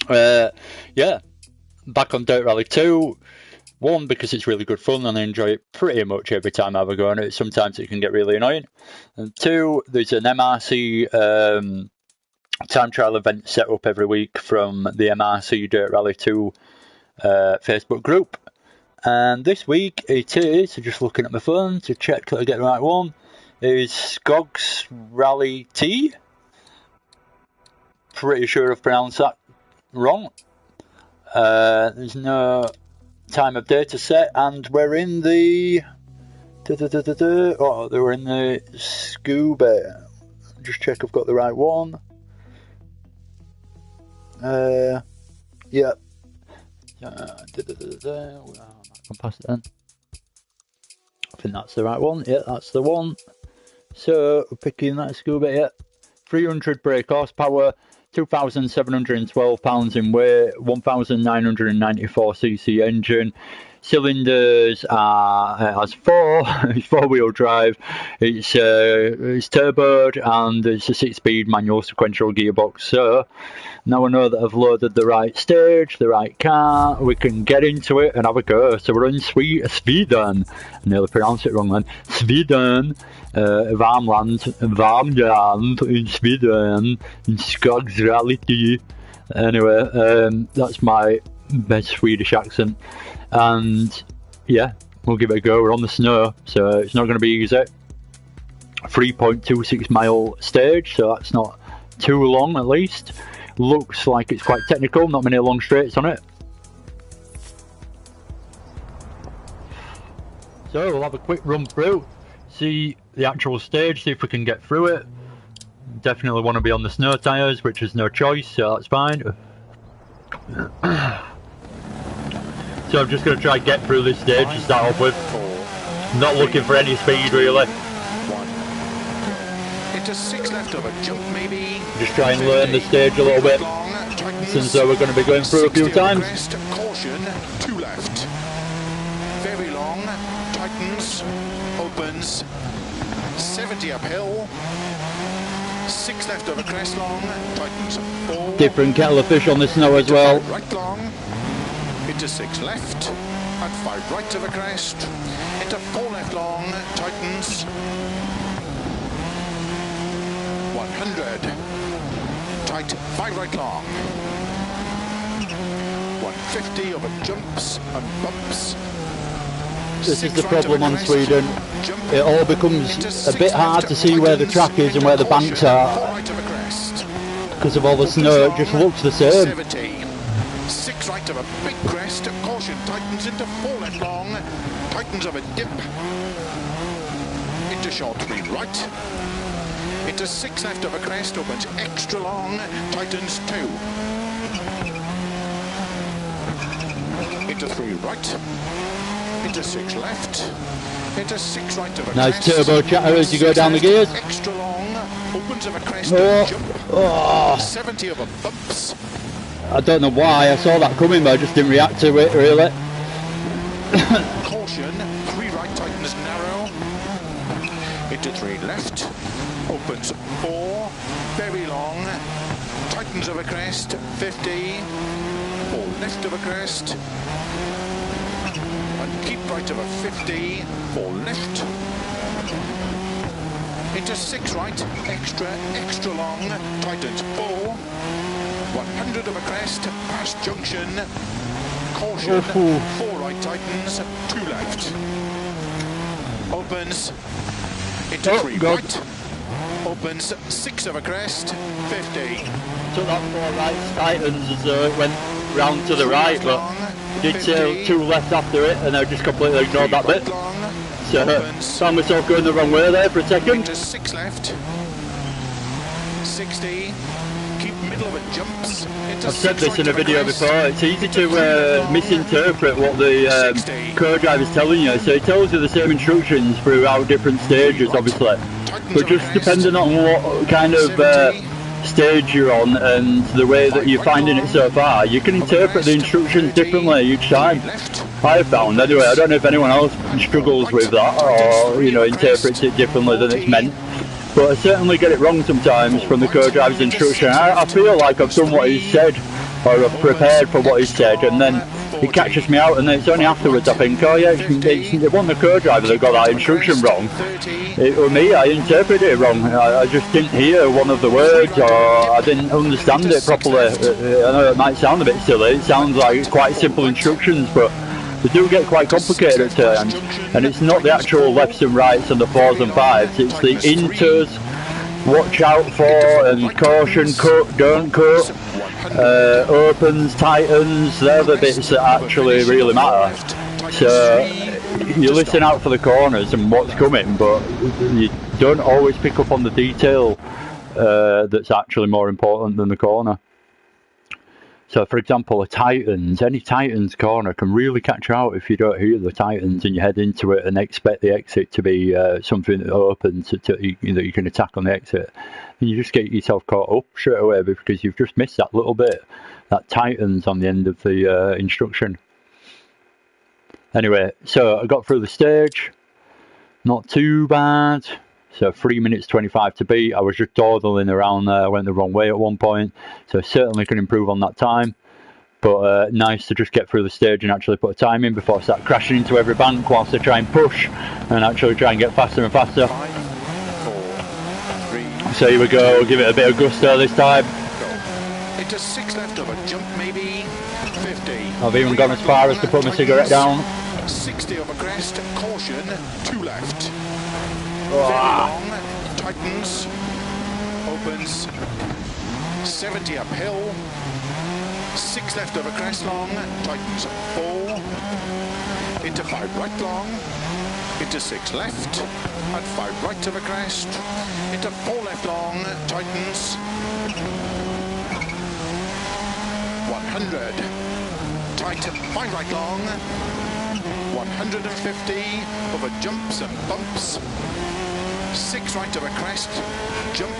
Yeah, back on Dirt Rally 2. One, because it's really good fun and I enjoy it pretty much every time I have a go on it. Sometimes it can get really annoying. And two, there's an MRC time trial event set up every week from the MRC Dirt Rally 2 Facebook group. And this week it is, just looking at my phone to check that I get the right one, is Skog's Rally T. Pretty sure I've pronounced that wrong. There's no time of data set, and we're in the we're in the scuba. Just check I've got the right one. Yeah. Come past it then. I think that's the right one. Yeah, that's the one. So we're picking that scuba. Yeah, 300 brake horsepower. 2,712 pounds in weight, 1,994cc engine. Cylinders has four. It's four-wheel drive. It's turboed and it's a 6-speed manual sequential gearbox. So now I know that I've loaded the right stage, the right car. We can get into it and have a go. So we're in Sweden. I nearly pronounced it wrong then. Sweden. Värmland in Sweden, in Skog's Rally T. Anyway, that's my best Swedish accent, and yeah, we'll give it a go. We're on the snow, so it's not going to be easy. 3.26 mile stage, so that's not too long at least. Looks like it's quite technical, not many long straights on it. So we'll have a quick run through, see the actual stage, see if we can get through it. Definitely want to be on the snow tyres, which is no choice, so that's fine. So I'm just going to try and get through this stage to start off with. Not looking for any speed really. Into 6 left of a jump maybe. Just try and learn the stage a little bit, since we're going to be going through a few times. Caution, 2 left. Very long, tightens, opens, 70 uphill, 6 left over crest long, tightens, 4. Different kettle of fish on the snow as well. Right long, into 6 left, and 5 right over crest, into 4 left long, tightens, 100, tight, 5 right long, 150 over jumps and bumps. This is the problem on Sweden. It all becomes a bit hard to see where the track is and where the banks are because of all the snow. It just looks the same. 6 right of a big crest, caution, tightens into 4 left long, tightens of a dip, into short 3 right, into 6 left of a crest, opens extra long, tightens 2, into 3 right, into 6 left, into 6 right of a nice crest. turbo chatter as you go down the gears. Extra long, opens of a crest, jump. 70 of a bumps. I don't know why I saw that coming, but I just didn't react to it really. Caution, 3 right tightens narrow, into 3 left, opens 4, very long, tightens of a crest, 50, 4 left of a crest, and keep right of a 50, 4 left, into 6 right, extra long, tightens 4, 100 of a crest, past junction, caution, 4 right tightens, 2 left, opens, into 3 right, opens 6 of a crest, 50. So that 4 right tightens as though it went round to the right, but did 2 left after it, and I just completely ignored that bit. So found myself going the wrong way there for a second. Into 6 left, 60. Middle of it jumps. I've said this in a video before, it's easy to misinterpret what the co-driver is telling you. So he tells you the same instructions throughout different stages obviously, but just depending on what kind of stage you're on and the way that you're finding it so far, you can interpret the instructions differently each time. I've found anyway. I don't know if anyone else struggles with that or interprets it differently than it's meant. But I certainly get it wrong sometimes from the co-driver's instruction. I feel like I've done what he said or I've prepared for what he said, and then he catches me out, and then it's only afterwards I think, oh yeah, it wasn't the co-driver that got that instruction wrong. It was me, I interpreted it wrong. I just didn't hear one of the words, or I didn't understand it properly. I know it might sound a bit silly, it sounds like quite simple instructions, but they do get quite complicated at times, and it's not the actual lefts and rights and the 4s and 5s, it's the inters, watch out for, and caution, cut, don't cut, opens, tightens, they're the bits that actually really matter. So you listen out for the corners and what's coming, but you don't always pick up on the detail that's actually more important than the corner. So for example, a tightens, any tightens corner can really catch you out if you don't hear the tightens and you head into it and expect the exit to be something that opens that you can attack on the exit. And you just get yourself caught up straight away because you've just missed that little bit, that tightens on the end of the instruction. Anyway, so I got through the stage, not too bad. So 3 minutes 25 to beat. I was just dawdling around there. I went the wrong way at one point, so certainly can improve on that time. But nice to just get through the stage and actually put a time in before I start crashing into every bank whilst I try and push and actually try and get faster and faster. 5, 4, 3. So here we go. We'll give it a bit of gusto this time. Into 6 left of a jump, maybe 50. I've even gone as far as to put my cigarette down. 60 of a crest, caution, 2 left. Very long, tightens, opens, 70 uphill, 6 left over crest long, tightens 4, into 5 right long, into 6 left, and 5 right over crest, into 4 left long, tightens, 100, tight 5 right long, 150 over jumps and bumps, 6 right over crest, jump,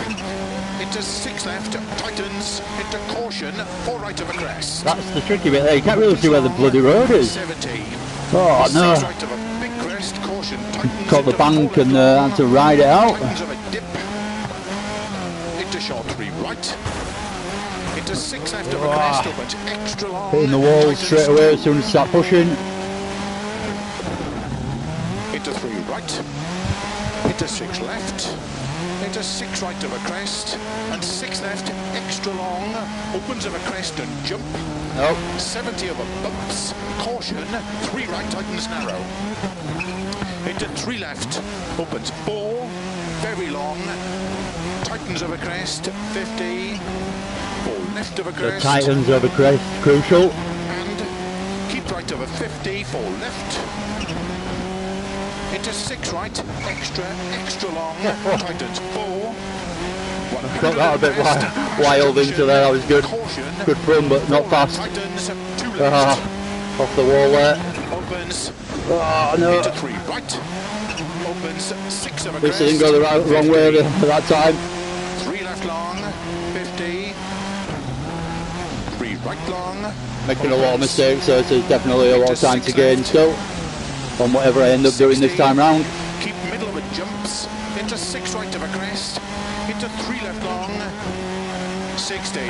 into 6 left, tightens, into caution, 4 right over crest. That's the tricky bit there, you can't really see where the bloody road is. 70. Oh no. 6 right over big crest, caution, tightens, Caught the bank and had to ride it out. tightens of a dip, into short 3 right, into 6 left over crest, opens extra long, Hitting the wall straight away as soon as I start pushing. into 3 right, into 6 left, into 6 right of a crest, and 6 left, extra long, opens of a crest and jump, 70 over bumps, caution, 3 right, tightens narrow, into 3 left, opens 4, very long, tightens of a crest, 50, 4 left of a crest, The tightens over crest, crucial. and keep right over 50, 4 left, into 6 right, extra long, tightens 4. Got that a bit wild into there, that was good. Good run, but not fast. Tightens 2 left. Off the wall there. Opens. Oh no. Into 3 right. Opens 6 of a This crest. didn't go the wrong way at that time. 3 left long, 50. 3 right long. Making a lot of mistakes, so there's definitely a lot of time to gain still on whatever I end up doing this time round. Keep middle of it, jumps. Into 6 right of a crest. Into 3 left long. 60.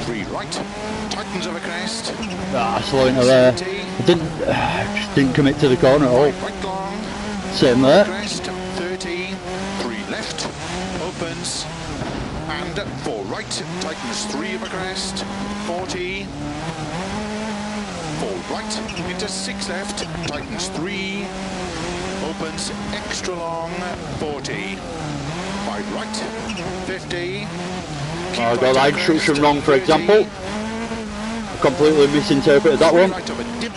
3 right. Tightens of a crest. Slow into there. I just didn't commit to the corner at all. Right long. Same there. Crest. 30. 3 left. Opens. And 4 right. Tightens 3 of a crest. 40. 4 right, into 6 left, tightens 3, opens extra long, 40, 5 right, 50. I got that instruction wrong, for example. I completely misinterpreted that one. Right of a dip,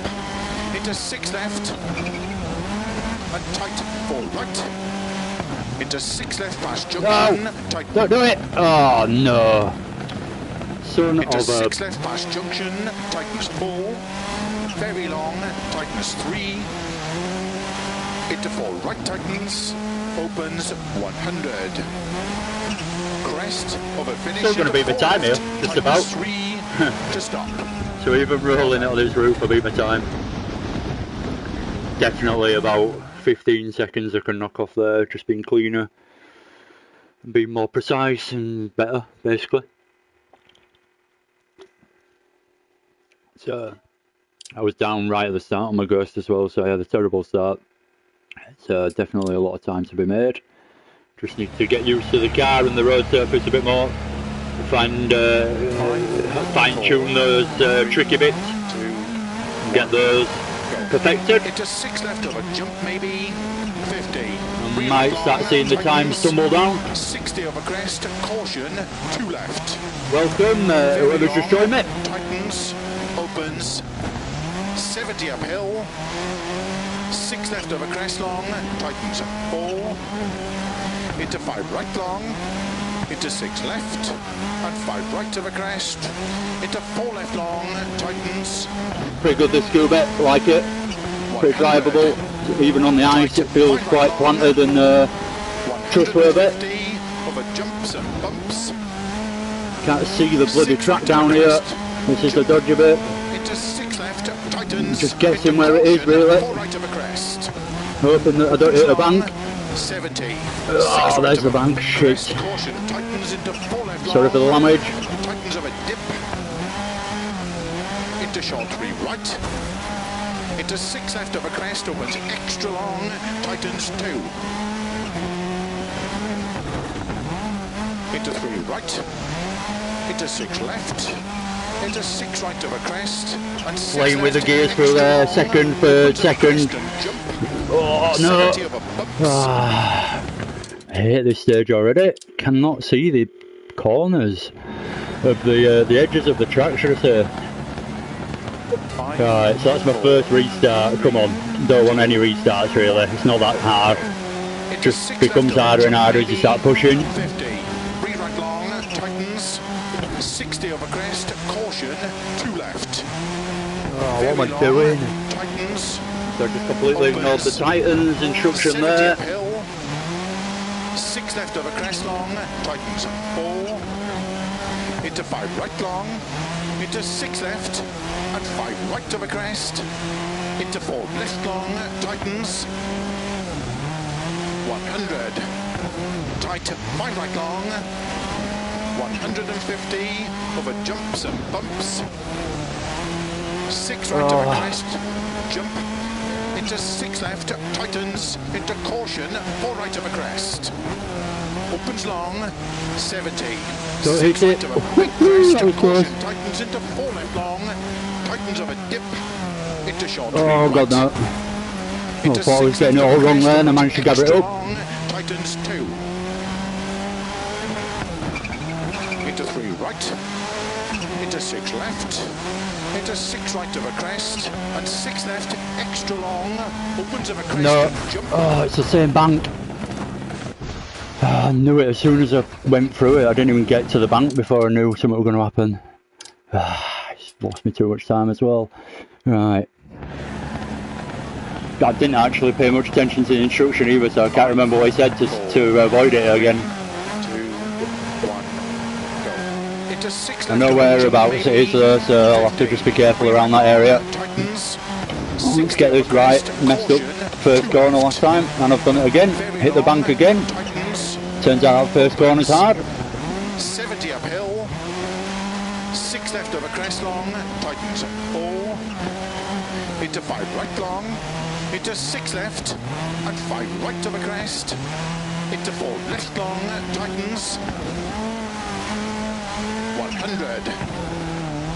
into 6 left, and tight 4 right, into 6 left past junction, No, tight, don't do it. Oh no. Son into of a... 6 left past junction, tightens 4. Very long, tightens 3, into 4 right tightens, opens 100, crest of a finish. Still going to beat my time here, just about. 3 to stop. So even rolling out of this roof, I beat my time. Definitely about 15 seconds I can knock off there, just being cleaner. and be more precise and better, basically. So I was down right at the start on my Ghost as well, so I had a terrible start. It's definitely a lot of time to be made. Just need to get used to the car and the road surface a bit more. Fine tune those tricky bits. And get those perfected. Into 6 left of a jump, maybe 50. I might start seeing the time stumble down. 60 of a crest, caution, 2 left. Welcome, whoever's just joined me. Tightens, opens, 70 uphill, 6 left of a crest long, tightens, 4, into 5 right long, into 6 left, and 5 right of a crest, into 4 left long, tightens. Pretty good this scuba, like it. Pretty drivable, even on the ice it feels quite planted and trustworthy. Of a jumps and bumps. Can't see the bloody track down here, this is the dodgy bit. Into 6 left, tightens. Just guessing where it is really. 4 right of a crest. Hoping that I don't hit a bank. 70. Oh, there's the bank, shit. Caution, tightens into 4 left. Sorry for the language. Tightens of a dip. Into short 3 right. Into 6 left of a crest, opens extra long, tightens 2. Into 3 right. Into 6 left. Into 6 right of a crest. And 6 Playing with the left, gears through there, second, third, second. Oh no! Ah, I hate this stage already. Cannot see the corners of the edges of the track, should I say. Right, so that's my first restart. Come on, don't want any restarts really. It's not that hard. It just becomes harder and harder as you start pushing. 50. Right long, tightens. 60 over crest, caution, 2 left. Oh, what am I doing? Tightens. So I just completely ignored the tightens instruction there. Uphill, 6 left over crest long, tightens 4. Into 5 right long, into 6 left, and 5 right over crest. Into 4 left long, tightens. 100. Tight, 5 right long. 150 over jumps and bumps. 6 right over crest, jump. Into 6 left, tightens. Into caution, 4 right over crest. Opens long, 70. Don't hit it. Right crest, caution, tightens into 4 left long. Tightens of a dip. Into short 3 Oh god, no. I thought I was getting it all wrong there and I managed to gather it up. Tightens 2. Into 3 right. Into 6 left. Into 6 right of a crest. And 6 left, extra long. Opens of a crest. No. Jump. Oh, it's the same bank. I knew it as soon as I went through it. I didn't even get to the bank before I knew something was going to happen. It's lost me too much time as well. Right. I didn't actually pay much attention to the instruction either, so I can't remember what he said to avoid it again. 2, 1, go. Into 6 I know whereabouts it is though, so I'll have to just be careful around that area. Let's get this right. Messed up first corner last time, and I've done it again. Hit the bank again. Turns out first corner's hard. 70 uphill. 6 left of a crest long. Tightens 4. Into 5 right long. Into 6 left. And 5 right of a crest. Into 4 left long. Tightens. 100.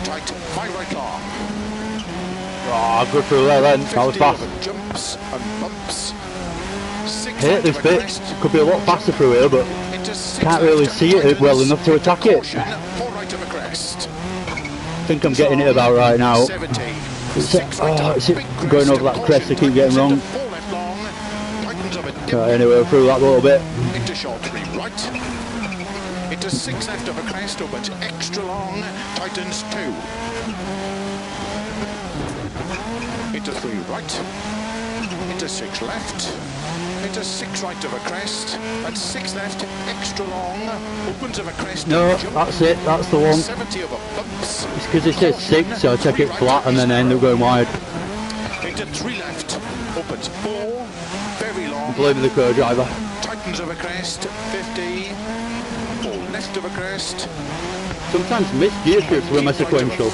Tight 5 right long. Oh, good through there then. That was fast. Jumps and bumps. Hate this bit. Could be a lot faster through here, but can't really see it well enough to attack it. I think I'm getting it about right now. It's going over that crest I keep getting wrong. Anyway, we're through that a little bit. Into short 3 right. Into 6 left of a crest, opens extra long, tightens 2. Into 3 right. Into 6 left. Into 6 right of a crest, and 6 left, extra long, opens of a crest. No, that's it, that's the one. 70 of a bumps. It's because it says 6, so I check it flat and then I end up going wide. Into 3 left, opens 4, very long. I'm blaming the co-driver. Tightens tightens of a crest, 50, 4 left of a crest. Sometimes miss gear shifts with my sequential.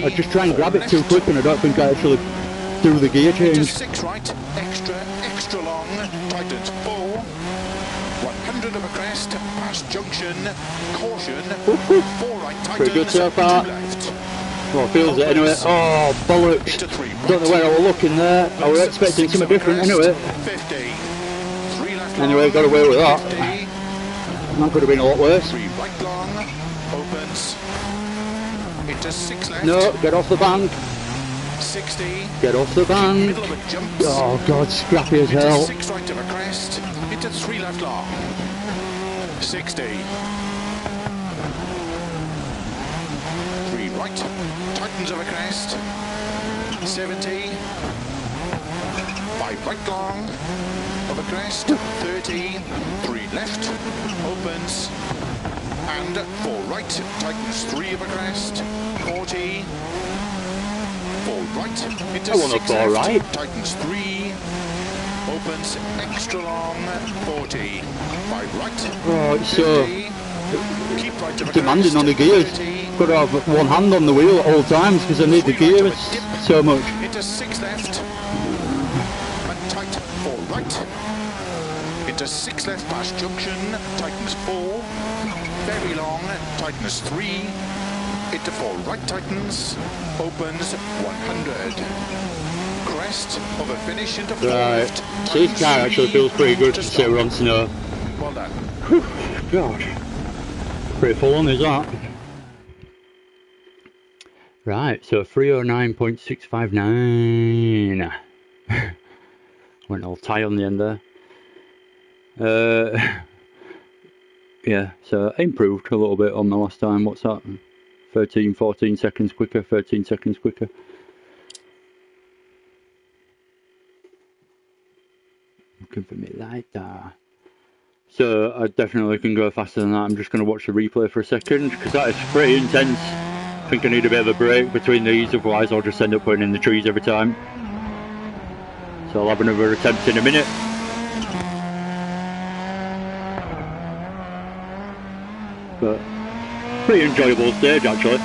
I just try and grab it too quick and I don't think I actually do the gear change. 6 right, extra long, tightens 4, 100 of a crest, past junction, caution, 4 right, tightens, pretty good so far. 2 left. Well, feels it anyway. Oh, bollocks. Don't know where I was looking there. I was expecting something different anyway. 50, 3 left Anyway, got away with that. 50, That could have been a lot worse. 3 right long, opens, into 6 left. No, get off the bank. 60, Get off the bank. middle of it jumps. Oh god, scrappy as Into hell. 6 right of a crest, into 3 left long, 60, 3 right, tightens of a crest, 70, 5 right long of a crest, 30, 3 left, opens, and 4 right, tightens 3 of a crest, 40, 4 right, into I want a 6 4 left, right. tightens 3, opens, extra long, 40, 5 right, Oh, it's so 50, keep right of a demanding crest, on the gears. 30, Got to have one hand on the wheel at all times because I need the gears so much. into 6 left, and tight 4 right, into 6 left past junction, tightens 4, very long, tightens 3, into 4 right tightens, opens 100, crest of a finish into 4 Right, left, so this car actually feels pretty good to sit on snow. Well done. Whew, God, pretty full on is that. Right, so 309.659. Went all tie on the end there. Yeah, so improved a little bit on the last time. What's that? 14 seconds quicker, 13 seconds quicker. Looking for me lighter. So I definitely can go faster than that. I'm just going to watch the replay for a second because that is pretty intense. I think I need a bit of a break between these, otherwise I'll just end up putting in the trees every time. So I'll have another attempt in a minute. But pretty enjoyable stage actually.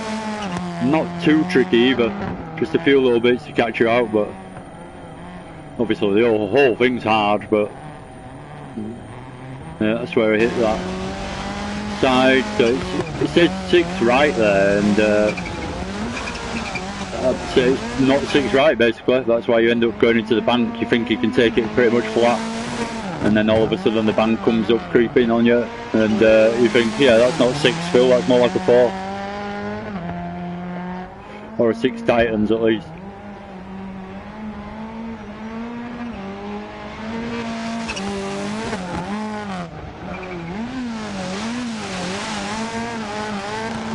Not too tricky either. Just a few little bits to catch you out, but obviously the whole thing's hard, but yeah, that's where I hit that side. So it says 6 right there, and I'd say it's not 6 right basically. That's why you end up going into the bank. You think you can take it pretty much flat, and then all of a sudden the bank comes up creeping on you, and you think, yeah, that's not 6 Phil, that's more like a 4. Or a 6 Titans at least.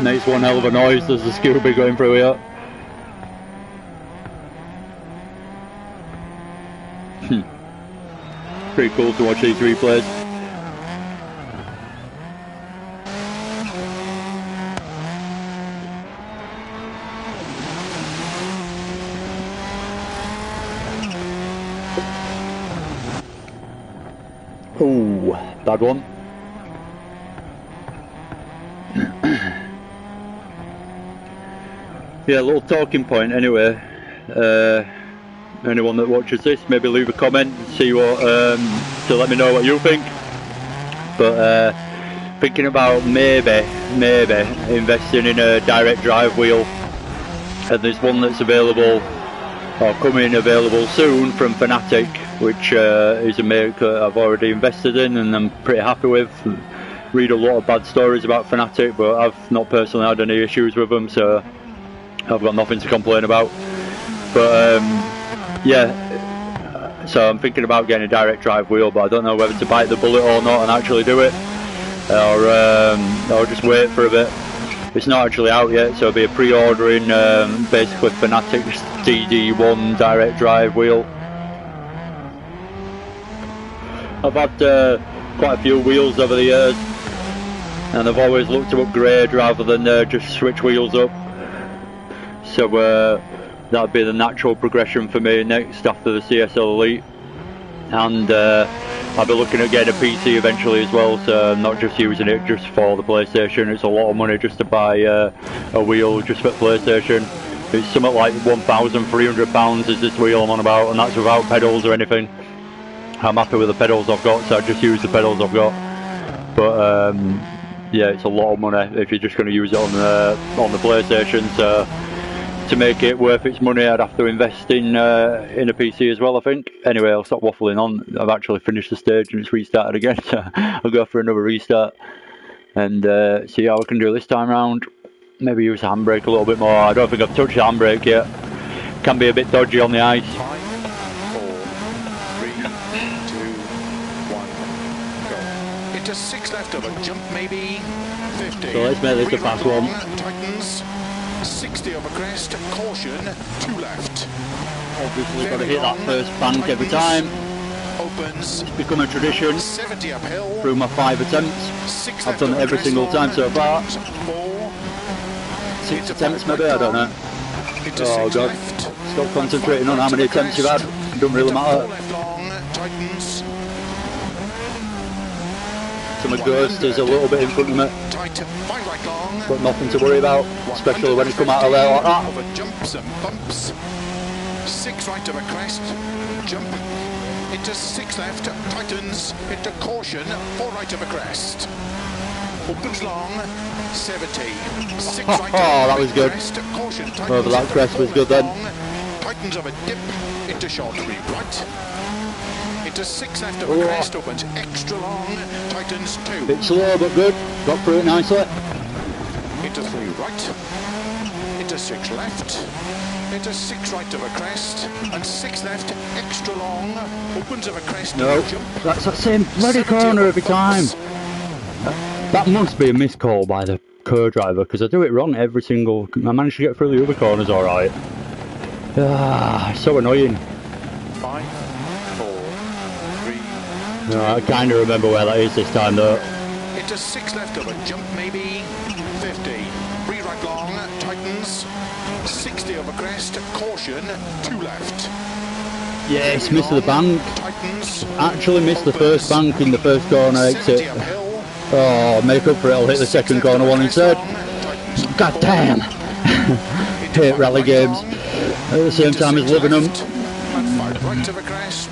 Makes one hell of a noise, there's a Scooby going through here. Pretty cool to watch these replays. Ooh, bad one. Yeah, a little talking point anyway. Anyone that watches this, maybe leave a comment and see what, to let me know what you think. But thinking about maybe investing in a direct drive wheel, and there's one that's available or coming available soon from Fanatic, which is a make that I've already invested in and I'm pretty happy with. Read a lot of bad stories about Fanatic, but I've not personally had any issues with them, so I've got nothing to complain about. But yeah, so I'm thinking about getting a direct drive wheel, but I don't know whether to bite the bullet or not and actually do it, or just wait for a bit. It's not actually out yet, so I'll be pre-ordering basically Fanatic's DD1 direct drive wheel. I've had quite a few wheels over the years, and I've always looked to upgrade rather than just switch wheels up. So that'd be the natural progression for me next after the CSL Elite. and I'll be looking at getting a PC eventually as well, so I'm not just using it just for the PlayStation. It's a lot of money just to buy a wheel just for PlayStation. It's something like £1,300 is this wheel I'm on about, and that's without pedals or anything. I'm happy with the pedals I've got, so I just use the pedals I've got. But yeah, it's a lot of money if you're just going to use it on the PlayStation. So to make it worth its money, I'd have to invest in a PC as well, I think. Anyway, I'll stop waffling on. I've actually finished the stage and it's restarted again, so I'll go for another restart and see how I can do this time round. Maybe use the handbrake a little bit more. I don't think I've touched the handbrake yet. Can be a bit dodgy on the ice. 5, 4, 3, 2, 1, go. Into 6 left of a jump, maybe 50. So let's make this a fast one. Tightens. 60 over crest, caution, 2 left. Obviously got to hit that first bank every time. Opens. It's become a tradition 70 uphill. through my 5 attempts. I've done it every single time so far. 6 attempts maybe, I don't know. Oh god, stop concentrating on how many attempts you've had, it doesn't really matter. So my ghost is a little bit in front of me, but nothing to worry about, especially when it come out of there like that. Over jumps and bumps. 6 right of a crest, jump into 6 left, tightens into caution, 4 right of a crest. Opens long, 70. 6 right that was good. Crest, caution, Over that crest was good then. Tightens of a dip into short 3 right. Into 6 left of a crest, opens extra long, tightens 2. Bit slow but good, got through it nicely. Into 3 right, into 6 left, into 6 right of a crest, and 6 left, extra long, opens of a crest, no, jump. That's that same bloody corner every time. That must be a miscall by the co-driver, because I do it wrong every single... I managed to get through the other corners alright. So annoying. 5, 4, 3. No, I kind of remember where that is this time though. Into 6 left of a jump, maybe 50. 3 right long, tightens. 60 over crest, caution, 2 left. Yes, missed the bank. Tightens. Actually missed the first bank in the first corner exit. Oh, make up for it, I'll hit the second corner one instead. God damn! Hate rally games. At the same time as living them. And 5 right of a crest.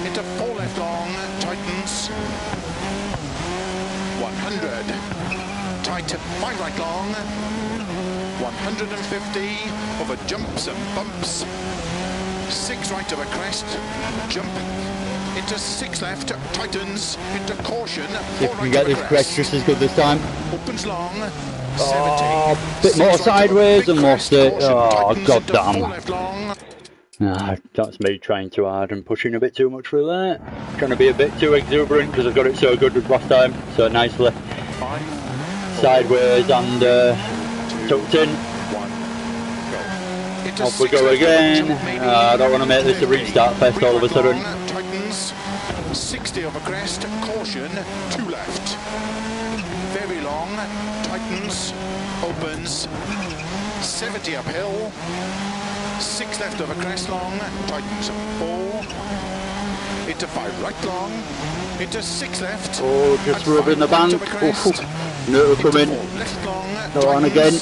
Into 4 left long, tightens. 100. Tight, 5 right long. 150 over jumps and bumps. 6 right of a crest, jump. Into 6 left, tightens, into caution, 4 If we can get this crest just as good this time. Opens long, 70. Oh, bit more sideways and lost it. Oh, god damn. That's me trying too hard and pushing a bit too much through there. Trying to be a bit too exuberant because I got it so good last time, so nicely. 5, 4, sideways and tucked in. 1, go. Off we go again. I don't want to make this a restart fest all of a sudden. Tightens, 60 over crest, caution, 2 left. Very long, tightens, opens, 70 uphill, 6 left over crest long, tightens, 4, into 5 right long, into 6 left. Oh, just rubbing the bank. No, come in. Go on again.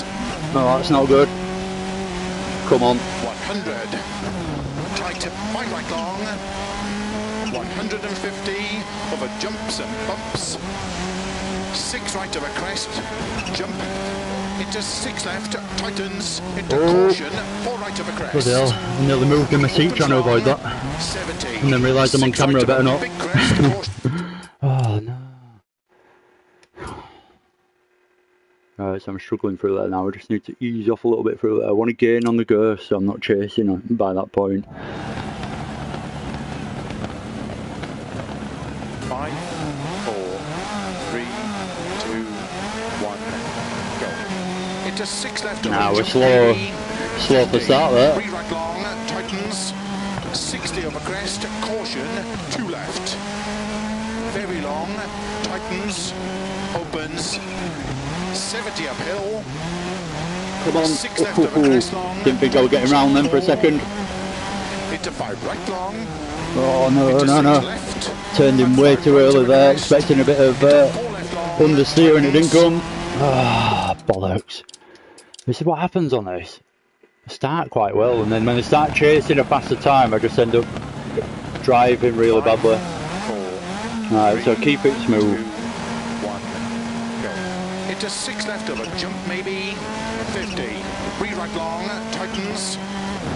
No, that's not good. Come on. 100. Tight, 5 right long. 150 over jumps and bumps. 6 right over crest. Jump. Into 6 left. Tightens. Into caution. 4 right over crest. Bloody hell. I nearly moved in my seat trying to avoid that. 70. And then realised I'm on camera, I better not. Oh no. Alright, so I'm struggling through there now. I just need to ease off a little bit through there. I want to gain on the ghost, so I'm not chasing by that point. 5, 4, 3, 2, 1, go. Into 6 left. Now we're slow for start there. 3 right long, tightens, 60 over crest, caution, 2 left. Very long, tightens, opens, 70 uphill. Come on. 6 left over crest long. Didn't think I was getting round them for a second. Into 5 right long. Oh no, into no, six no. left, Turned in and way five too right early of a there, crest, expecting a bit of four left long, understeer and it didn't tightens. come. Ah, bollocks. This is what happens on this. I start quite well, and then when I start chasing a faster time, I just end up driving really badly. 4, Right, so keep it smooth. 2, 1, go. Into six left of a jump, maybe 50. 3 right long, tightens.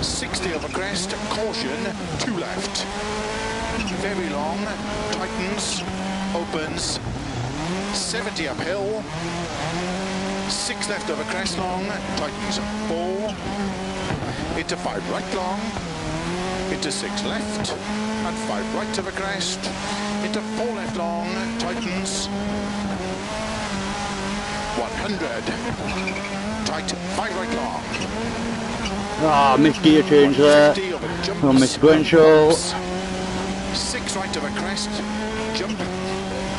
60 of a crest, caution, 2 left. Very long, tightens, opens. 70 uphill. 6 left of a crest long, tightens 4. Into 5 right long. Into 6 left. And 5 right of a crest. Into 4 left long, tightens 100. Tight, 5 right long. Ah, missed gear change there. 50 of a jump. On my sequential. 6 right of a crest, jump.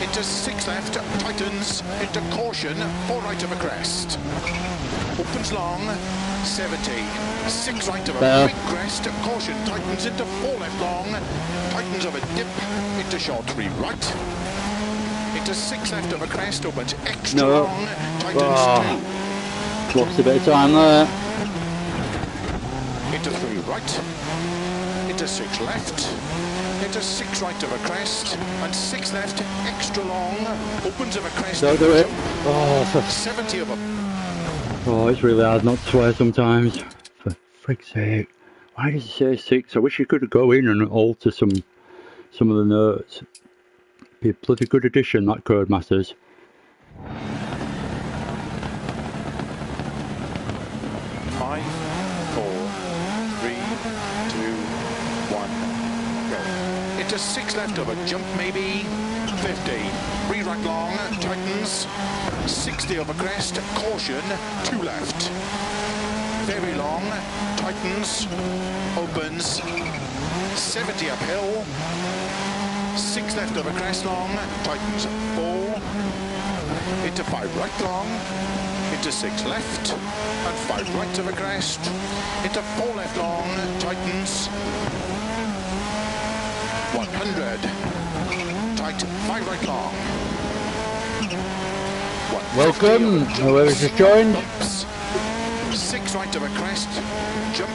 Into 6 left, tightens, into caution, 4 right of a crest. Opens long, 70. 6 right of a big crest, caution, tightens into 4 left long, tightens of a dip, into short 3 right. Into 6 left of a crest, opens extra long, tightens 2. Lost a bit of time there. Into 3 right. Into 6 left. Into 6 right of a crest, and 6 left, extra long, opens of a crest. Don't do it. Oh, for 70 of a... Oh, it's really hard not to swear sometimes. For frig's sake. Why does it say 6? I wish you could go in and alter some of the notes. Be a bloody good addition, that Codemasters. 5, 4, 3, 2, 1, go. Into 6 left of a jump, maybe 50. 3 right long, tightens. 60 of a crest, caution, 2 left. Very long, tightens, opens. 70 uphill. 6 left of a crest long, tightens 4. Into 5 right long. Into 6 left, and 5 right of a crest, into 4 left long, tightens, 100, tight, 5 right long. Welcome, whoever's just joined. 6 right of a crest, jump,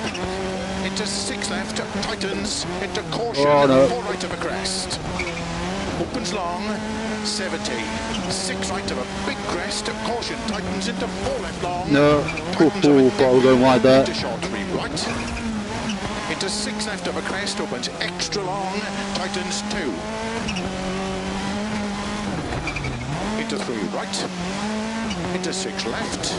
into 6 left, tightens, into caution, 4 right of a crest. Opens long, 70. 6 right of a big crest, caution, tightens into 4 left long. No, thought I was going wide there. Into short 3 right. Into 6 left of a crest, opens extra long, tightens 2. Into 3 right. Into 6 left.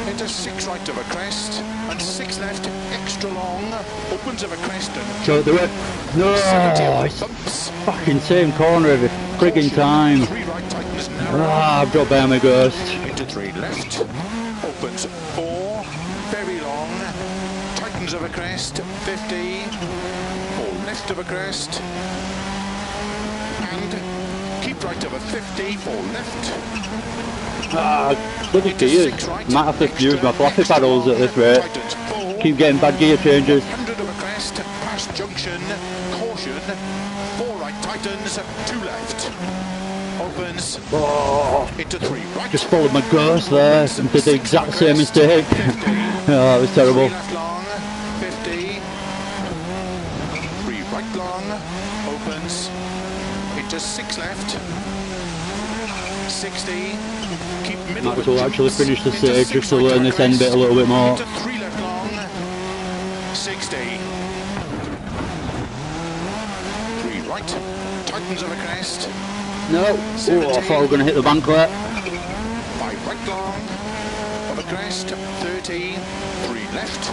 Into 6 right of a crest, and 6 left, extra long, opens of a crest and Don't do it. No, it's fucking same corner every frigging time. 3 right tightens narrow. Ah, I've dropped behind my ghost. Into 3 left, opens 4, very long, tightens of a crest, 50, 4 left of a crest, and keep right of a 50, 4 left. Ah, bloody gears. Might have to use my flappy paddles at this rate. Keep getting bad gear changes. 100 of a crest, past junction, caution, 4 right tightens, 2 left. Opens into 3 right. Just followed my ghost there and did the exact same mistake. Oh, that was terrible. 3 left long, 50. 3 right long, opens into 6 left. 60. Keep middle. Might as well actually finish the stage just to learn this end bit a little bit more. Into 3 left long, 60. 3 right, tightens of a crest. No, oh, I thought I was going to hit the bank there. 5 right long, of a crest, 30, 3 left,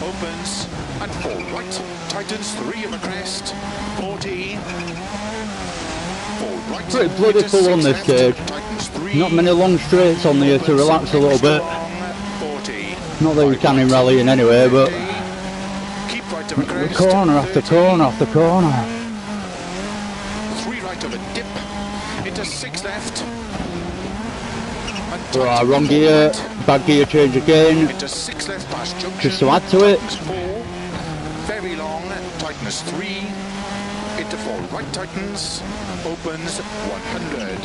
opens, and 4 right, tightens, 3 of a crest, 40, 4 right, Pretty bloody full on this stage. Not many long straights on there to relax a little bit. 40, Not that you can in rallying anyway, but keep right of a crest, corner after corner after corner. 3 right of a dip, into 6 left. Oh, wrong gear, bad gear change again. Into 6 left past junction. Just to add to it. 4, very long, tightness 3. into 4 right tightens, opens 100.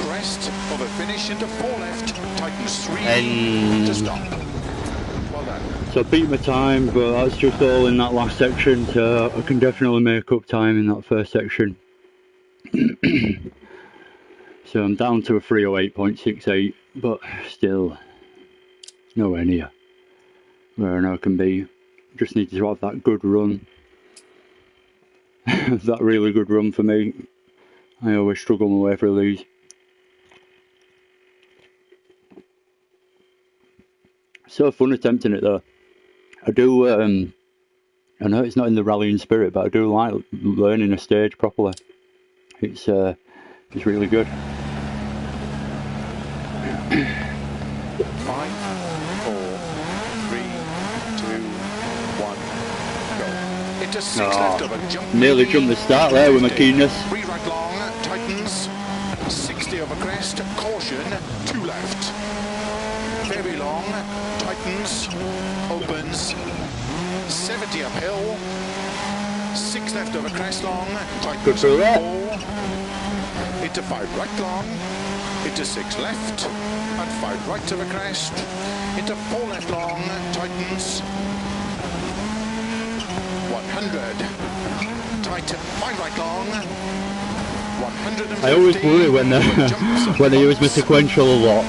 Crest over finish into 4 left, tightens 3 to stop. Well done. So I beat my time, but that's just all in that last section, so I can definitely make up time in that first section. So I'm down to a 308.68, but still it's nowhere near where I know I can be. Just need to have that good run. That really good run for me. I always struggle my way through these. So fun attempting it though. I do, I know it's not in the rallying spirit, but I do like learning a stage properly. It's really good. 5, 4, 3, 2, 1, go. Into 6 left over jump. Nearly jumped the start there with my keenness. 3 right long, tightens, 60 over crest, caution, 2 left. Very long, tightens, opens, 70 uphill, 6 left over crest long, tightens, Good for that. 4, into 5 right long, into 6 left, and 5 right over crest, into 4 left long, tightens, 100, tight, 5 right long, 150. I always worry when I use my sequential a lot,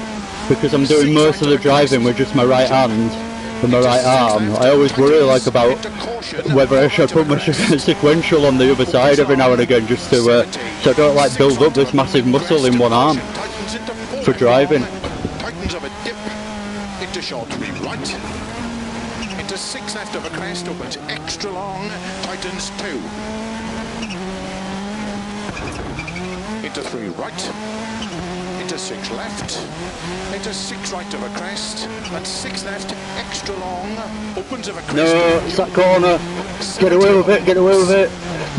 because I'm doing most of the driving with just my right hand and my right arm. I always worry like about whether I should put my sequential on the other side every now and again, just to so I don't like build up this massive muscle in one arm for driving. Tightens of a dip into short 3 right, into 6 left of a crest, opens extra long, tightens 2, into 3 right, into 6 left, into 6 right of a crest, and 6 left, extra long, opens of a crest. No, it's that corner. Get away with it, get away with it.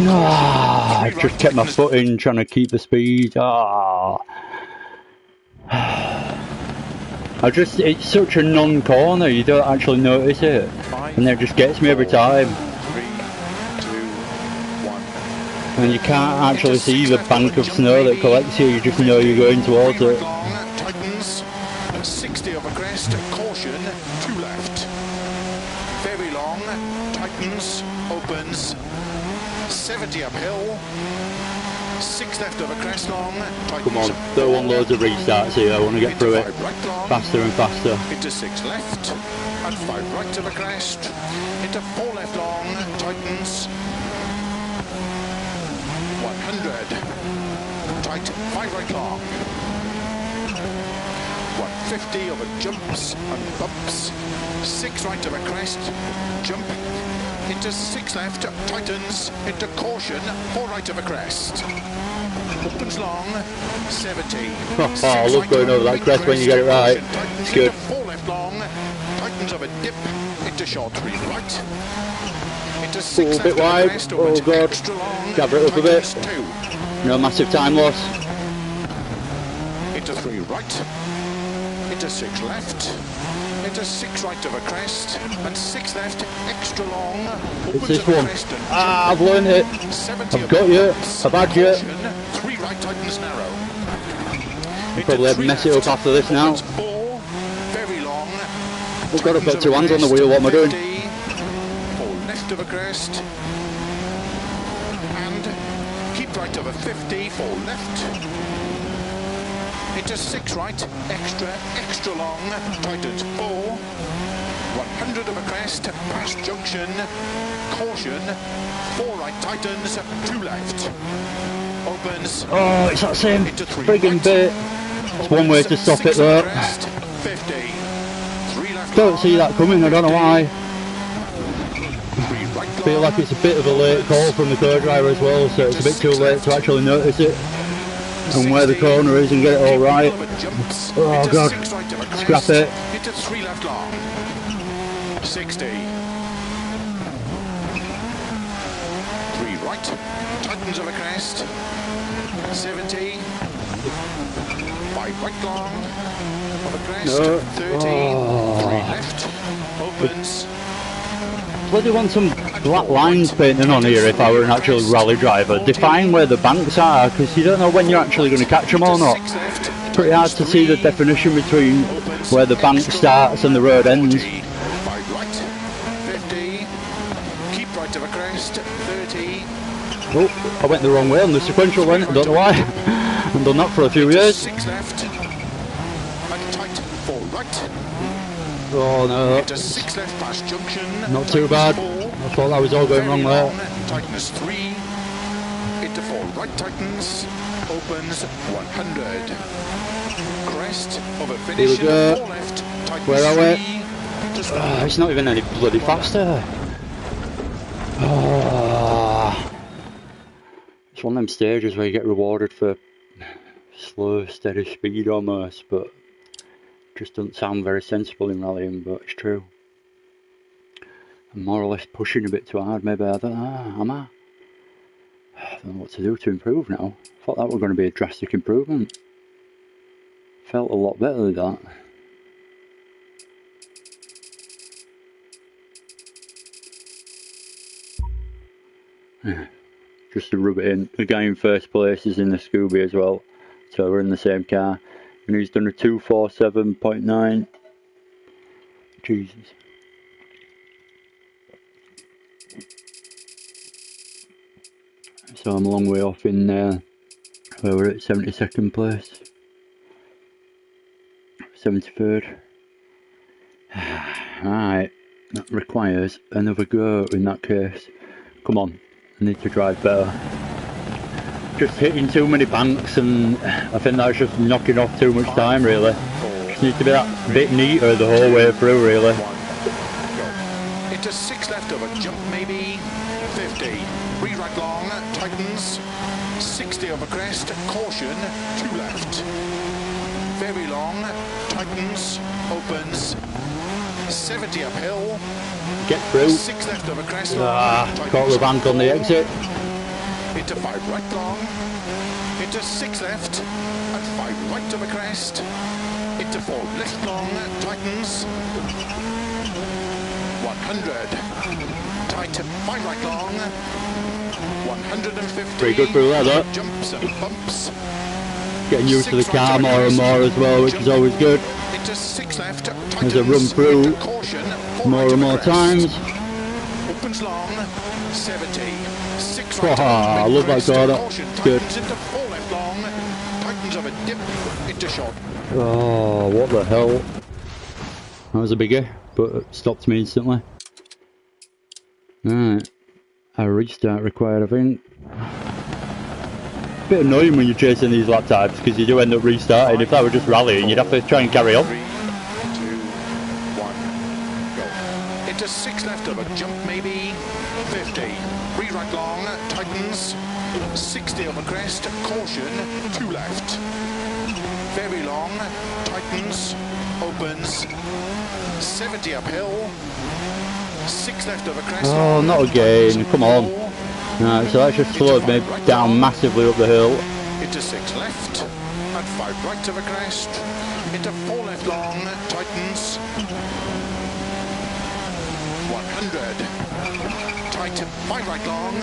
No, I just kept my foot in trying to keep the speed. It's such a non-corner, you don't actually notice it. And it just gets me every time. 3, 2, 1. And you can't actually see the bank of snow that collects you, you just know you're going towards it. Tightens, 60 over crest, caution, 2 left. Very long, tightens, opens, 70 uphill, 6 left over crest long, tightens. Come on, don't want loads of restarts here, I want to get through it faster and faster. Into 6 left, and 5 right over crest, into 4 left long, tightens, 100, tight, 5 right long, 150 over jumps and bumps, 6 right over crest, jump, into 6 left, tightens, into caution, 4 right over crest, opens long, 70. Oh, I love going over that crest when you get it right, it's good. 4 left long, tightens of a dip, into short 3 right, into 6 a bit wide, oh god, gather it up a bit, no massive time loss. Into 3 right, into 6 left, into 6 right of a crest, and 6 left, extra long, It's this one. I've learned it. I've got you. I've had you. 3 right tightens narrow. I'll probably mess it up after this now. 4, very long. Oh god, I've got 2 hands on the wheel, what am I doing? 4 left of a crest, and keep right of a 50, 4 left, into 6 right, extra long, tightens 4, 100 of a crest, past junction, caution, 4 right tightens, 2 left, opens. Oh, it's that same friggin' bit. It's one way to stop it though. 50, 3 left. Don't see that coming, I don't know why. I feel like it's a bit of a late call from the co-driver as well, so it's a bit too late to actually notice it and where the corner is and get it all right. Oh god, scrap it. Into 3 left long, 60, 3 right, tightens of a crest, 70, 5 right long, of a crest, No. 30, 3 left, opens, Bloody want some black lines painting on here if I were an actual rally driver. Define where the banks are, because you don't know when you're actually going to catch them or not. It's pretty hard to see the definition between where the bank starts and the road ends. 5 right, 50, keep right of a crest, 30. Oh, I went the wrong way on the sequential then, I don't know why. I've done that for a few years. 6 left, and tight 4 right. Oh no. Into 6 left past junction. Not too bad. I thought that was all going wrong there. Tightens 3. Into 4 right tightens. Opens 100. Crest over finish. Here we go. 4 left. Tightens Where are we? 3. It's not even any bloody faster. It's one of them stages where you get rewarded for slow, steady speed almost, but just doesn't sound very sensible in rallying, but it's true. I'm more or less pushing a bit too hard, maybe. I don't know, am I? I don't know what to do to improve now. I thought that was going to be a drastic improvement. Felt a lot better than that. Yeah. Just to rub it in, the guy in first place is in the Scooby as well, so we're in the same car. And he's done a 247.9. Jesus. So I'm a long way off in where we're at 72nd place. 73rd. Right, that requires another go in that case. Come on, I need to drive better. Just hitting too many banks, and I think that's just knocking off too much time really. Just need to be that bit neater the whole way through really. Into 6 left over jump maybe. 50. 3 right long. Tightens. 60 over crest. Caution. 2 left. Very long. Tightens. Opens. 70 uphill. Get through. 6 left over crest. Caught the bank on the exit. Into 5 right long, into 6 left, and 5 right of a crest, into 4 left long, tightens, 100, tight 5 right long, 150, pretty good through there though. Jumps and bumps, getting used to the car more and more as well, which is always good. Into 6 left, as I run through caution, more and more times. Opens long, 70. 6 right, I love that corner. Good. Into 4 left long, tightens of a dip, into short. Oh, what the hell? That was a biggie, but it stopped me instantly. Right, a restart required, I think. Bit annoying when you're chasing these lap times because you do end up restarting. If that were just rallying, you'd have to try and carry on. 3, 2, 1, go. Into 6 left of a jump maybe, 50. 3 right long, tightens, 60 over crest, caution, 2 left. Very long, tightens, opens, 70 uphill, 6 left over crest. Oh, not again, come on. Right, so that just slowed me down massively up the hill. Into 6 left, and 5 right of a crest, into 4 left long, tightens, 100. Tight, 5 right long,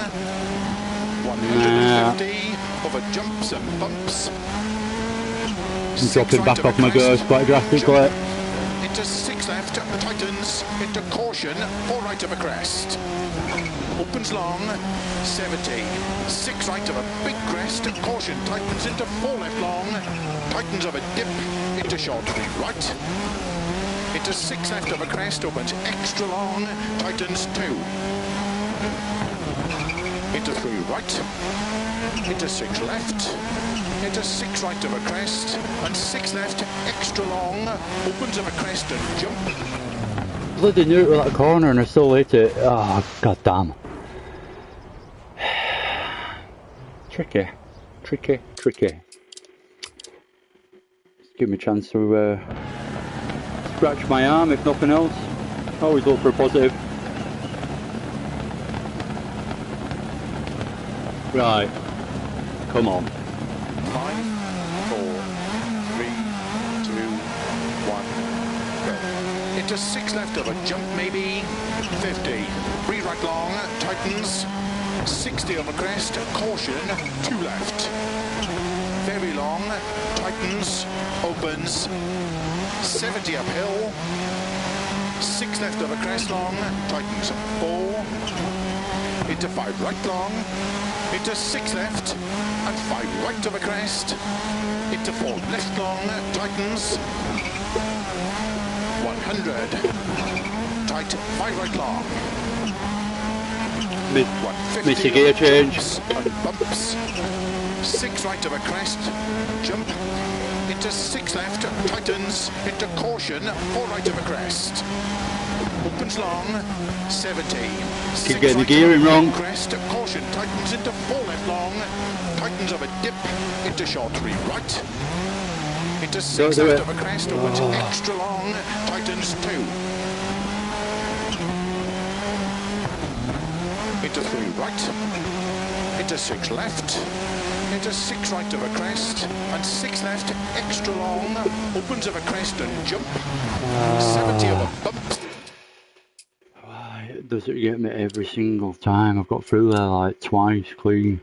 150 over jumps and bumps. I'm dropping back off my goes quite drastically. Into 6 left, tightens, into caution, 4 right of a crest. Opens long, 70, 6 right of a big crest, caution, tightens into 4 left long, tightens of a dip, into short, right. Into 6 left of a crest, opens extra long, tightens 2. Into 3 right, into 6 left, into 6 right of a crest, and 6 left, extra long, opens of a crest and jump. Bloody knew it was that corner and I still hit it. Oh, god damn. Tricky, tricky, tricky. Just give me a chance to scratch my arm if nothing else. Always look for a positive. Right, come on. 5, 4, 3, 2, 1, go. into 6 left of a jump maybe, 50. 3 right long, tightens, 60 over crest, caution, 2 left. Very long, tightens, opens, 70 uphill, 6 left over crest long, tightens, 4, into 5 right long, into 6 left, and 5 right over crest, into 4 left long, tightens, 100, tight, 5 right long, Miss a gear change. and bumps, 6 right over crest, jump, into 6 left, tightens, into caution, 4 right over crest. Opens long, 70. Keep getting the gearing wrong. Crest, caution, tightens into 4 left long, tightens of a dip, into short 3 right, into 6 left of a crest, opens extra long, tightens 2. Into 3 right, into 6 left, into 6 right of a crest, and 6 left, extra long, opens of a crest and jump, 70 of a bump. It doesn't get me every single time. I've got through there like twice clean.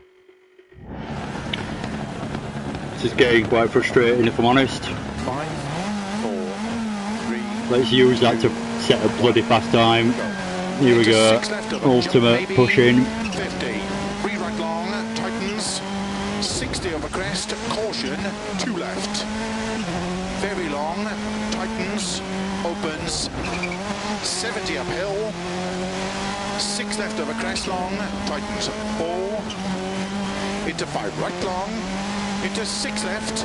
This is getting quite frustrating if I'm honest. 5, 4, 3. Let's use that to set a bloody fast time. Here we go. Ultimate pushing. 50. 3 right long, tightens, 60 over crest, caution, 2 left. Very long, tightens, opens, 70 uphill, 6 left over crest long, tightens, 4, into 5 right long, into 6 left,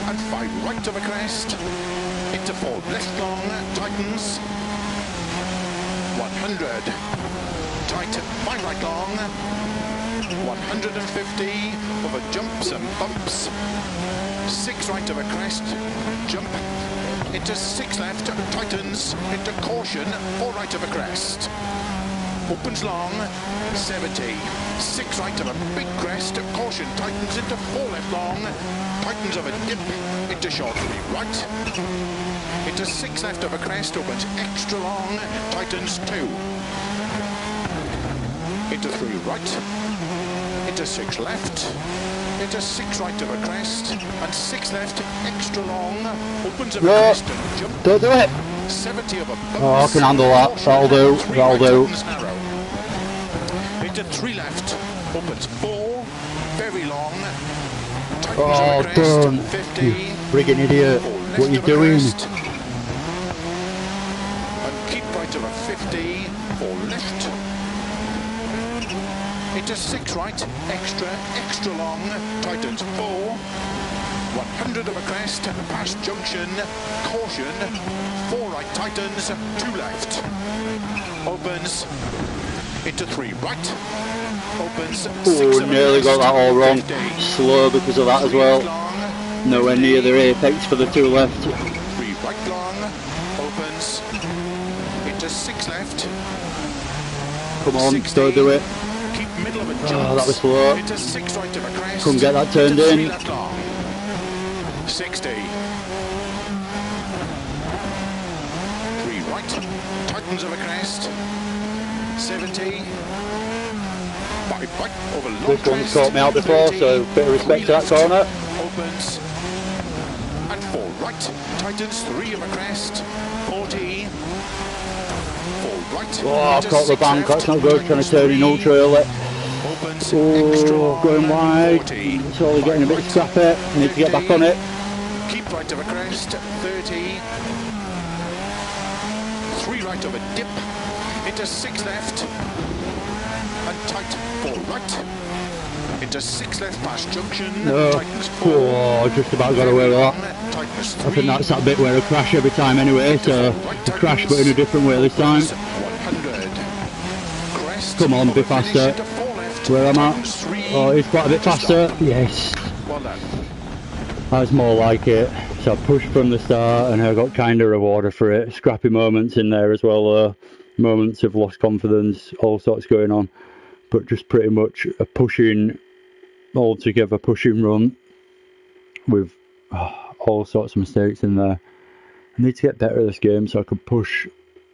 and 5 right over crest, into 4 left long, tightens, 100, tight, 5 right long, 150, over jumps and bumps, 6 right over crest, jump, into 6 left, tightens, into caution, 4 right over crest. Opens long, 70, 6 right of a big crest, caution, tightens into 4 left long, tightens of a dip, into short 3 right, into 6 left of a crest, opens extra long, tightens 2, into 3 right, into 6 left, into 6 right of a crest, and 6 left, extra long, opens of a crest and jump. Don't do it! 70 of a bump. Oh, I can handle that. That'll do. That'll do. Into 3 left, opens 4, very long. Oh, don't. 50. You friggin' idiot. What are you doing? And keep right of a 50, 4 left. Into 6 right, extra long, tightens 4. 100 of a crest, past junction, caution, 4 right tightens, 2 left, opens, into 3 right, opens, 6 Oh, nearly got that all wrong. 50. Slow because of that as well. Nowhere near the apex for the 2 left. 3 right long, opens, into 6 left, Come on, 60. don't do it. Keep middle of a jump, Oh, that was slow. into 6 right of a crest, Couldn't get that turned into 3 in. left long. 60. 3 right, tightens of a crest, 70. 5 right over long This one's crest, caught me out before, 30. so bit of respect to that corner. Opens, and 4 right, tightens 3 of a crest, 40. 4 right. Oh, I've into caught the 6 bank, left, that's not good, trying to turn in 3. ultra early. Opens, Oh, extra long, going wide. 40. It's only getting a bit 5 scrappy. I need to get back on it. Keep right of a crest, 30. 3 right of a dip, into 6 left, and tight 4 right, into 6 left past junction, No. tightens 4. Oh, just about got away with that. Tightens I 3. think that's that bit where I crash every time anyway, so I crash but in a different way this time. 100. Crest, Come on, be over finish faster. into 4 left, Where am I? tightens 3. Oh, it's quite a bit into faster. stop. Yes, Well done. that's more like it. So I pushed from the start and I got kind of rewarded for it. Scrappy moments in there as well, moments of lost confidence, all sorts going on. But just pretty much a pushing, altogether pushing run with all sorts of mistakes in there. I need to get better at this game so I could push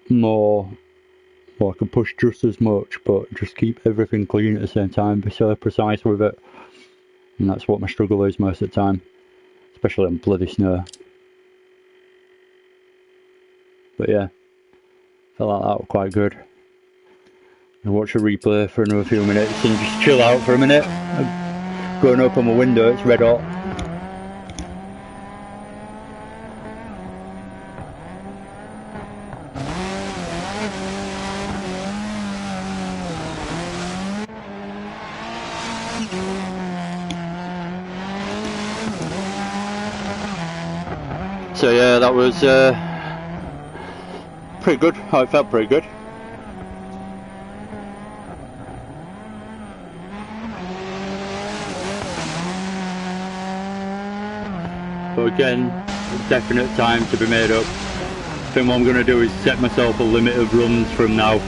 more, well, I can push just as much, but just keep everything clean at the same time, be so precise with it. And that's what my struggle is most of the time, especially on bloody snow. But yeah, felt like that was quite good. I'll watch a replay for another few minutes and just chill out for a minute. I'm going up on my window, it's red hot. So yeah, that was pretty good. It felt pretty good. But again, definite time to be made up. I think what I'm going to do is set myself a limit of runs from now.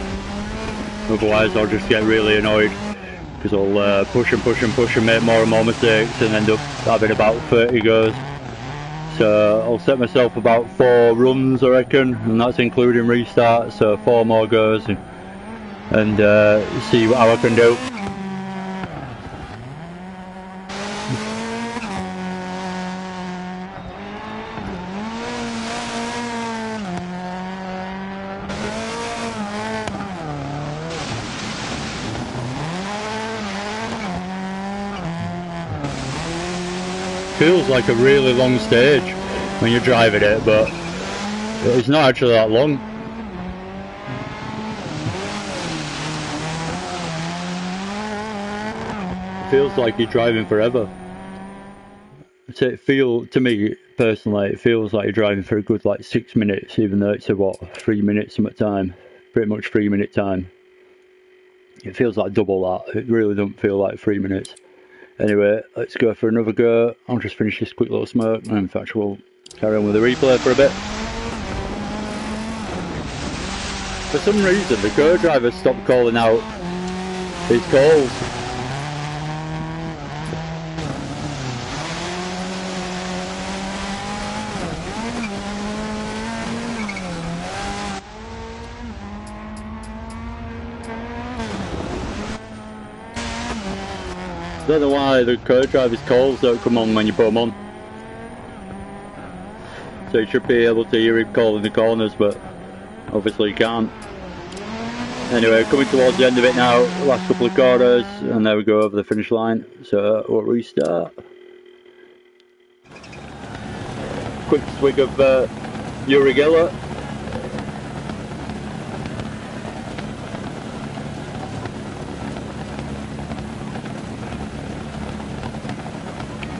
Otherwise I'll just get really annoyed, because I'll push and push and push and make more and more mistakes and end up having about 30 goes. So I'll set myself about 4 runs, I reckon, and that's including restarts, so 4 more goes, and see how I can do. Feels like a really long stage when you're driving it, but it's not actually that long. It feels like you're driving forever. To me personally, it feels like you're driving for a good like 6 minutes, even though it's a 3 minutes at a time, pretty much 3 minute time. It feels like double that. It really doesn't feel like 3 minutes. Anyway, let's go for another go. I'll just finish this quick little smoke, and in fact we'll carry on with the replay for a bit. For some reason the co-driver stopped calling out his calls. I don't know why the co-driver's calls don't come on when you put them on. So you should be able to hear him calling the corners, but obviously you can't. Anyway, coming towards the end of it now, last couple of corners, and there we go over the finish line. So we'll restart. Quick swig of Urigella.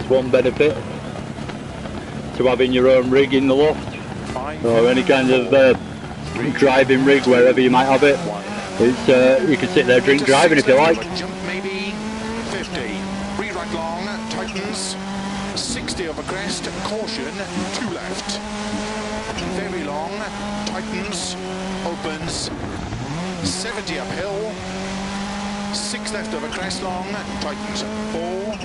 One benefit to having your own rig in the loft, or any kind of driving rig wherever you might have it. It's you can sit there driving if you like. Jump maybe 50. Re-right long, tightens 60 over crest, caution 2 left. Very long, tightens, opens 70 uphill, 6 left over crest long, tightens 4.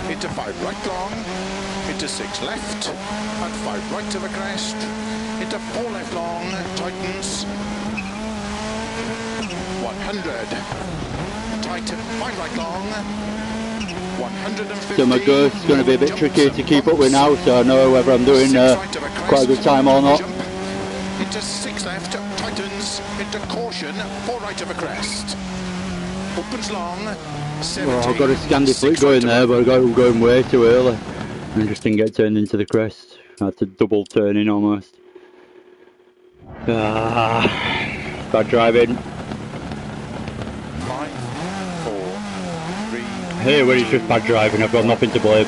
Into 5 right long, into 6 left, and 5 right of a crest, into 4 left long, tightens, 100, tight, 5 right long, 150. So my ghost's going to be a bit tricky to keep up with now, so I know whether I'm doing quite a good time or not. Jump, into 6 left, tightens, into caution, 4 right of a crest. Opens long, 70. Well, I've got a Scandi flick going there, but I got going way too early and just didn't get turned into the crest. I had to double turn in almost. Bad driving. 5, 4, 3. Here when it's just bad driving, I've got nothing to blame.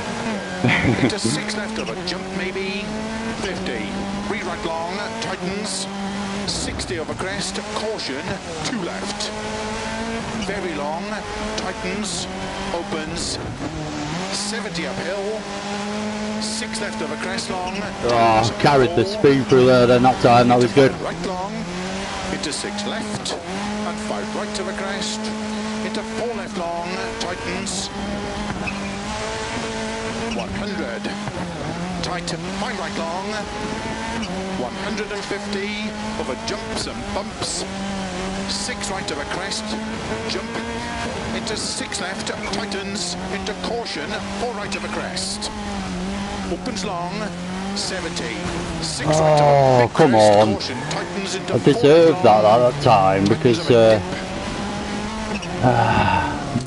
Into 6 left over, jump maybe 50. Re-right long, tightens 60 over crest, caution 2 left. Very long, tightens, opens 70 uphill, 6 left over crest long. Carried the speed through there then that time, that was good. Right long, into 6 left, and 5 right over crest, into 4 left long, tightens 100. tight, 5 right long, 150 over jumps and bumps, 6 right of a crest, jump, into 6 left, tightens, into caution, 4 right of a crest, opens long, 70, 6 right of a big come crest, on. caution, tightens into I 4 deserved that long, at that time because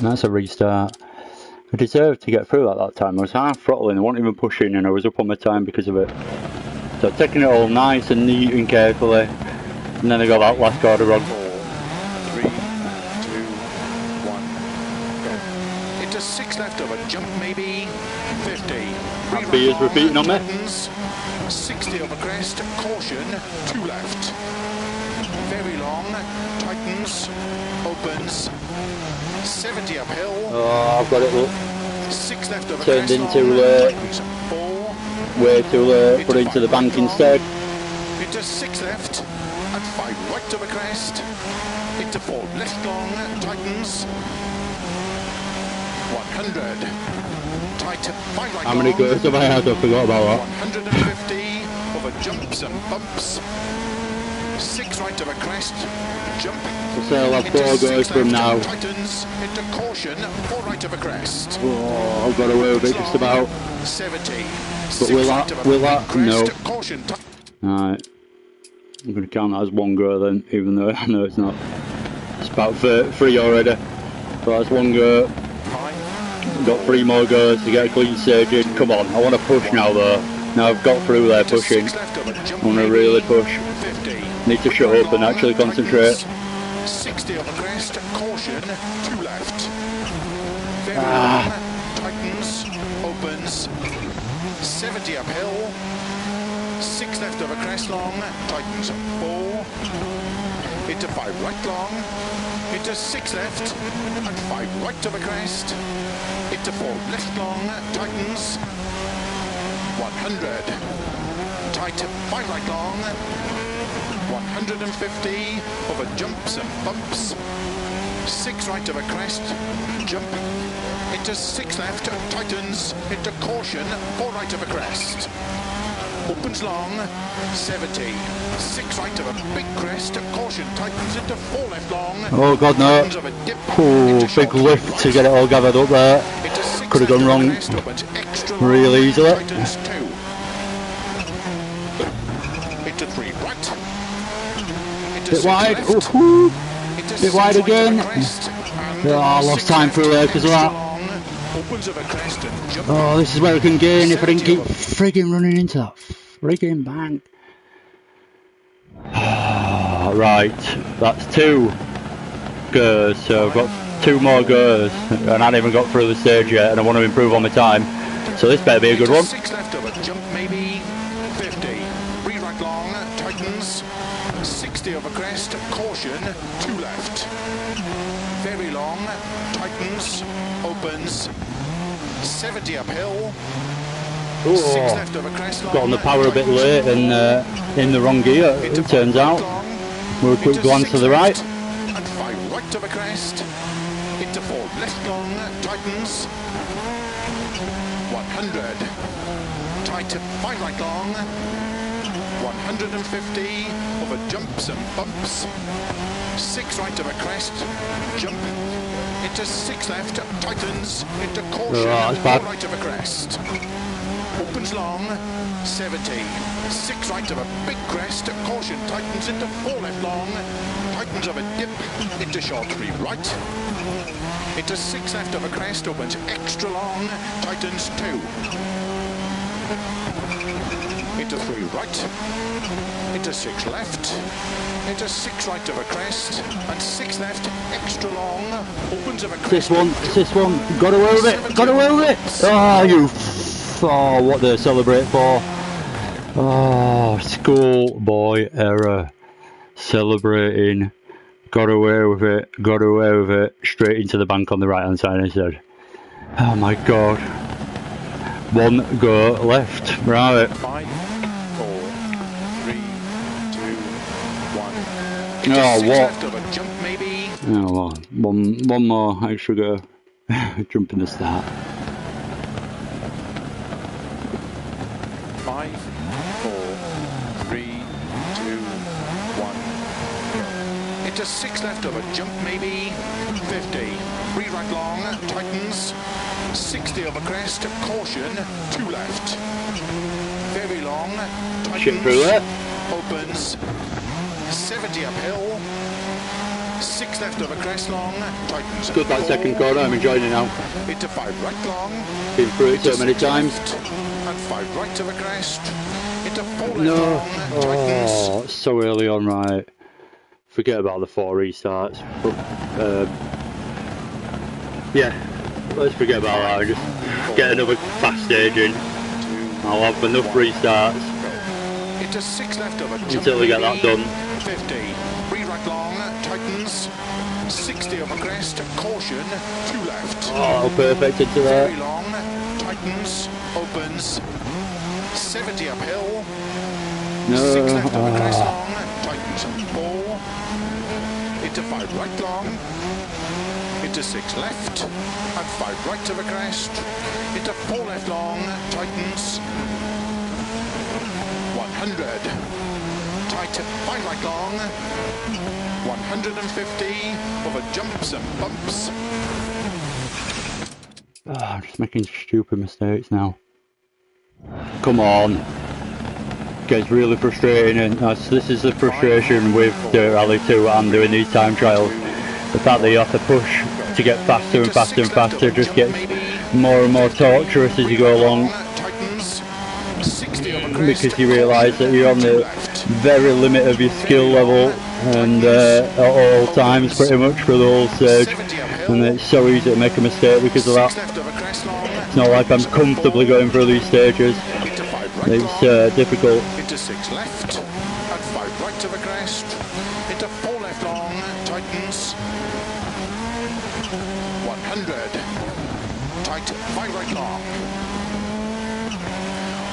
that's a restart. I deserved to get through at that time. I was half throttling, I wasn't even pushing, and I was up on my time because of it. So taking it all nice and neat and carefully, and then I got that last corner wrong. 4, 3, 2, 1, go. Into 6 left over jump maybe, 50. That beer's repeating on me. Tightens, 60 over crest, caution, 2 left. Very long, tightens, opens, 70 uphill. Oh, I've got it, look. 6 left over Turned crest, into, long, tightens, 4. Way too late, put it into the bank instead. Into 6 left, and 5 right over crest. Into 4 left long, tightens, 100. Tight, 5 right long. How many goes have I had? I forgot about that. 150 over jumps and bumps. 6 right of a crest, jump. So I'll have 4 goes from now. Tightens into caution, 4 right of a crest. Oh, I've got away with it just about. 70. But will that? No. Caution. Alright. I'm going to count that as 1 go then, even though I know it's not. It's about 3 already. So that's 1 go. Got 3 more goes to get a clean stage in. Come on, I want to push now though. Now I've got through there pushing. I want to really push. Need to shut up and actually concentrate. 60 over crest, caution, 2 left. Very long, tightens, opens, 70 uphill, 6 left over crest long, tightens, 4, into 5 right long, into 6 left, and 5 right over crest, into 4 left long, tightens, 100, tight, 5 right long, 150 over jumps and bumps, 6 right of a crest, jump, into 6 left, tightens, into caution, 4 right of a crest, opens long, 70, 6 right of a big crest, caution, tightens into 4 left long, oh god no, oh, big lift to get it all gathered up there, could have gone wrong real easily. Into 3 right, bit wide, oh, bit wide again. Oh, I lost time through there because of that. Oh, this is where I can gain if I didn't keep frigging running into that frigging bank. Right, that's 2 goes, so I've got 2 more goes, and I haven't even got through the stage yet, and I want to improve on my time. So this better be a good one. 6 left over jump maybe, 50. 3 right long, tightens, 60 over crest, caution, 2 left. Very long, tightens, opens, 70 uphill, 6 left over crest long. Got on the power a bit late and in the wrong gear, it turns out. We'll a quick glance to the right. And 5 right over crest, into 4 left long, tightens, 100, tight, 5 right long, 150 over jumps and bumps, 6 right of a crest, jump, into 6 left, tightens, into caution, 4 right of a crest, opens long, 70, 6 right of a big crest, caution, tightens into 4 left long, tightens of a dip, into short 3 right, into 6 left of a crest, opens extra long, tightens 2, into 3 right, into 6 left, into 6 right of a crest, and 6 left, extra long, opens of a crest. This one, got away with it, got away with it! Oh, you oh, what they celebrate for. Oh, schoolboy error. Celebrating. Got away with it, straight into the bank on the right hand side instead. Oh my god. 1 go left, right. 5, 4, 3, 2, 1. Oh, what? Left of a jump maybe. Oh, well, one more extra go. Jump in the start. 5, into 6 left of a jump maybe, 50, 3 right long, tightens, 60 over crest, caution, 2 left, very long, tightens, opens, 70 uphill, 6 left over crest long, tightens. Good that second corner, I'm enjoying it now. Into 5 right long. Been through it so many times. And 5 right over crest. Into 4 left No. long, tightens. Oh, it's so early on, right. Forget about the 4 restarts. But, yeah, let's forget about that. Just get another fast stage in. I'll have enough restarts. Into 6 left over until we get that done. 50. 3 right long, tightens. 60 over crest, caution, 2 left. Oh, perfect into there. Very long, tightens, opens. 70 uphill. No. 6 left over crest long, tightens. 4. Into 5 right long. Into 6 left. And 5 right over crest. Into 4 left long, tightens. 100. Tight, 5 right long. 150 over jumps and bumps. Oh, I'm just making stupid mistakes now. Come on. Gets really frustrating, and this is the frustration with DiRT Rally 2 and doing these time trials. The fact that you have to push to get faster and faster and faster just gets more and more torturous as you go along. Because you realise that you're on the very limit of your skill level, and at all times pretty much for the whole stage, and it's so easy to make a mistake because of that. It's not like I'm comfortably going through these stages. It's difficult. Into 6 left and 5 right to the crest. Into 4 left long, tightens. 100. Tight, 5 right long.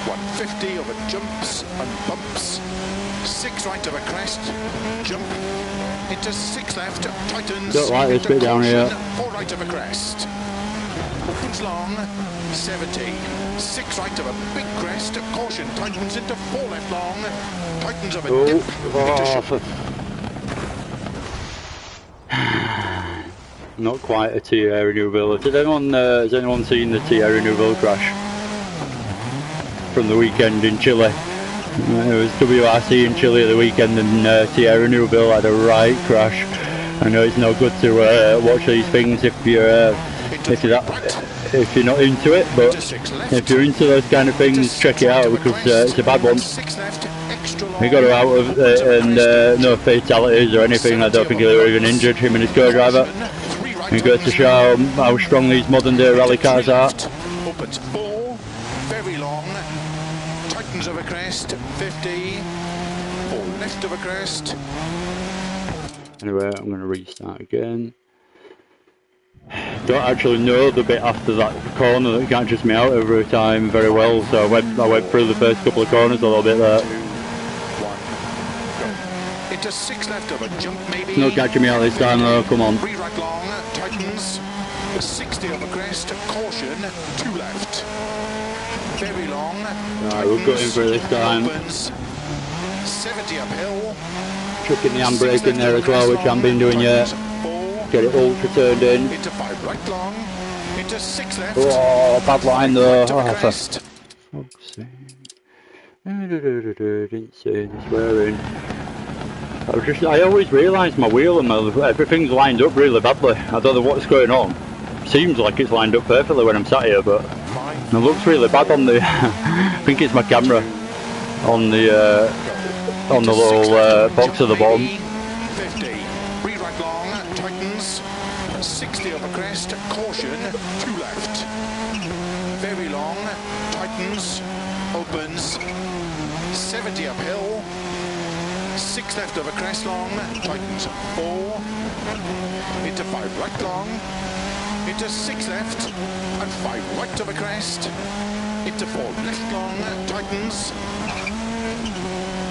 150 over jumps and bumps. 6 right to the crest, jump. Into 6 left, tightens. Don't like this bit down here. 4 right to the crest. Opens long, 70. 6 right of a big crest, caution, tightens into 4 left long, tightens of a dip, Not quite a TA renewability. Has anyone seen the TA renewable crash from the weekend in Chile? It was WRC in Chile at the weekend, and TA renewable had a right crash. I know it's not good to watch these things if you're not into it, but if you're into those kind of things, check it out because it's a bad one. He got her out of it, and no fatalities or anything. I don't think he were even injured, him and his co-driver. He goes to show how strong these modern day rally cars are. Opens 4, very long, tightens of a crest, 50, 4 left of a crest. Anyway, I'm going to restart again. Don't actually know the bit after that corner that catches me out every time very well, so I went through the first couple of corners a little bit there. 2, 1, go. Into 6 left of a jump maybe. No catching me out this time though, come on. 3 right long, tightens. 60 of a crest, caution, 2 left. Very long. Right, we've got him for this time. Opens, 70 uphill. Chucking the handbrake in there as well, which I haven't been doing yet. Get it ultra turned in. Into 5 right long. Into 6 left. Oh, bad line though. Right Oh, for fuck's sake. Didn't say the swearing. I always realise my wheel and everything's lined up really badly. I don't know what's going on. Seems like it's lined up perfectly when I'm sat here, but it looks really bad on the. I think it's my camera on the little box at the bottom. 50. 3 right long. Tightens. 60 over crest. Caution. 2 left. Very long. Tightens. Opens. 70 uphill. 6 left over crest long. Tightens. 4. Into 5 right long. Into 6 left. And 5 right over crest. Into 4 left long. Tightens.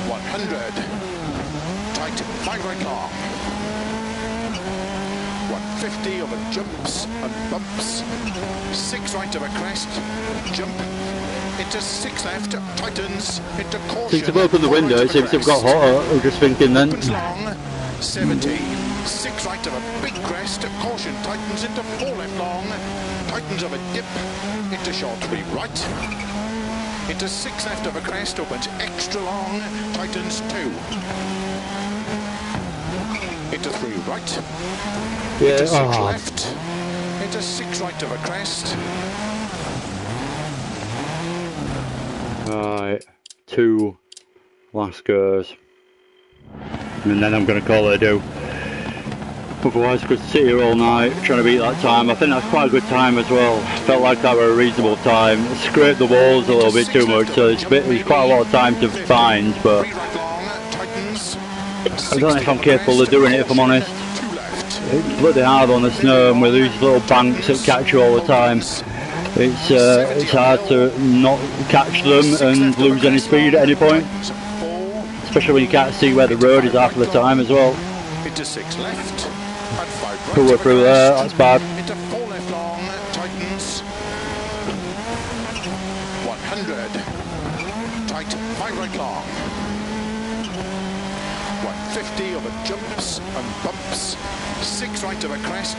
100. Tight. 5 right long. 150 over jumps and bumps. 6 right over crest. Jump. Into 6 left. Tightens. Into caution. Since I've opened the window, it seems to have got hotter. I'm just thinking then. Long. 70. 6 right of a big crest, caution, tightens into 4 left long, tightens of a dip, into short 3 right, into 6 left of a crest, opens extra long, tightens 2, into 3 right, into 6 left, into 6 right of a crest. Right, 2 last goes, and then I'm going to call it a do. Otherwise I could sit here all night trying to beat that time. I think that's quite a good time as well. Felt like that were a reasonable time. Scraped the walls a little bit too much, so it's quite a lot of time to find, but I don't know if I'm capable of doing it, if I'm honest. It's bloody hard on the snow, and with these little banks that catch you all the time, it's hard to not catch them and lose any speed at any point, especially when you can't see where the road is half of the time as well. Into 6 left, and 5 right. Pull it through there, that's bad. Into 4 left long, tightens. 100. Tight, 5 right long. 150 over jumps and bumps. 6 right of a crest,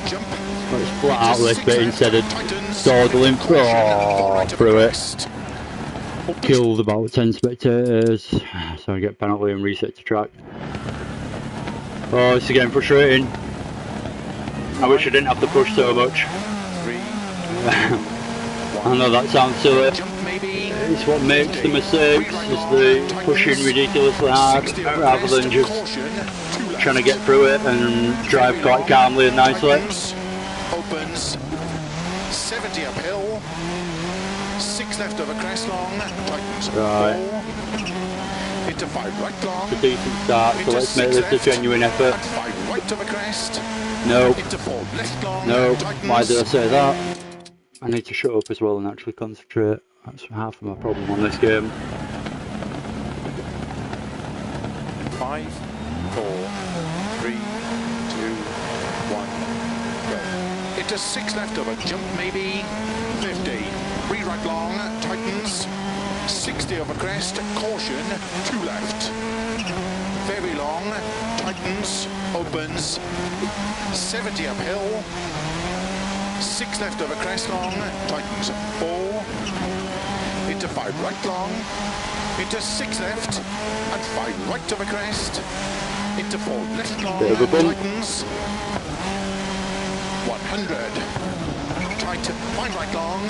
jump. Let's flat out this bit instead of dawdling through it. Killed about 10 spectators, so I get penalty and reset to track. Oh, this is getting frustrating. I wish I didn't have to push so much. I know that sounds silly. It's what makes the mistakes, is the pushing ridiculously hard rather than just trying to get through it and drive quite calmly and nicely. Opens 70 uphill, 6 left of a crest long, tightens right. 4, into 5 right long. It's a decent start, so let's make this a genuine effort. 5 right of a crest. No. Into 4 left long. No. Tightens. Why did I say that? I need to shut up as well and actually concentrate. That's half of my problem on this game. 5, 4, 3, 2, 1, go. Into 6 left of a jump maybe, 50. 3 right long, tightens, 60 of a crest, caution, 2 left. Very long, tightens, opens, 70 uphill, 6 left of a crest long, tightens, 4, into 5 right long, into 6 left, and 5 right of a crest, into 4 left long, tightens, 100, tight, 5 right long,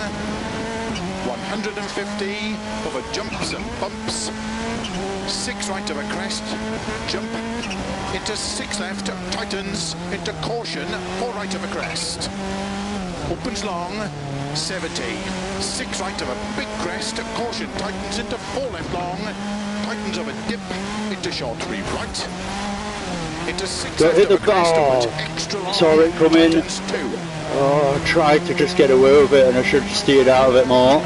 150 over jumps and bumps, 6 right of a crest, jump, into 6 left, tightens, into caution, 4 right of a crest, opens long, 70, 6 right of a big crest, caution, tightens into 4 left long, tightens of a dip, into short 3 right, into 6 left of a crest, extra long, saw it come in. 2. Oh, I tried to just get away with it and I should have steered out of it more.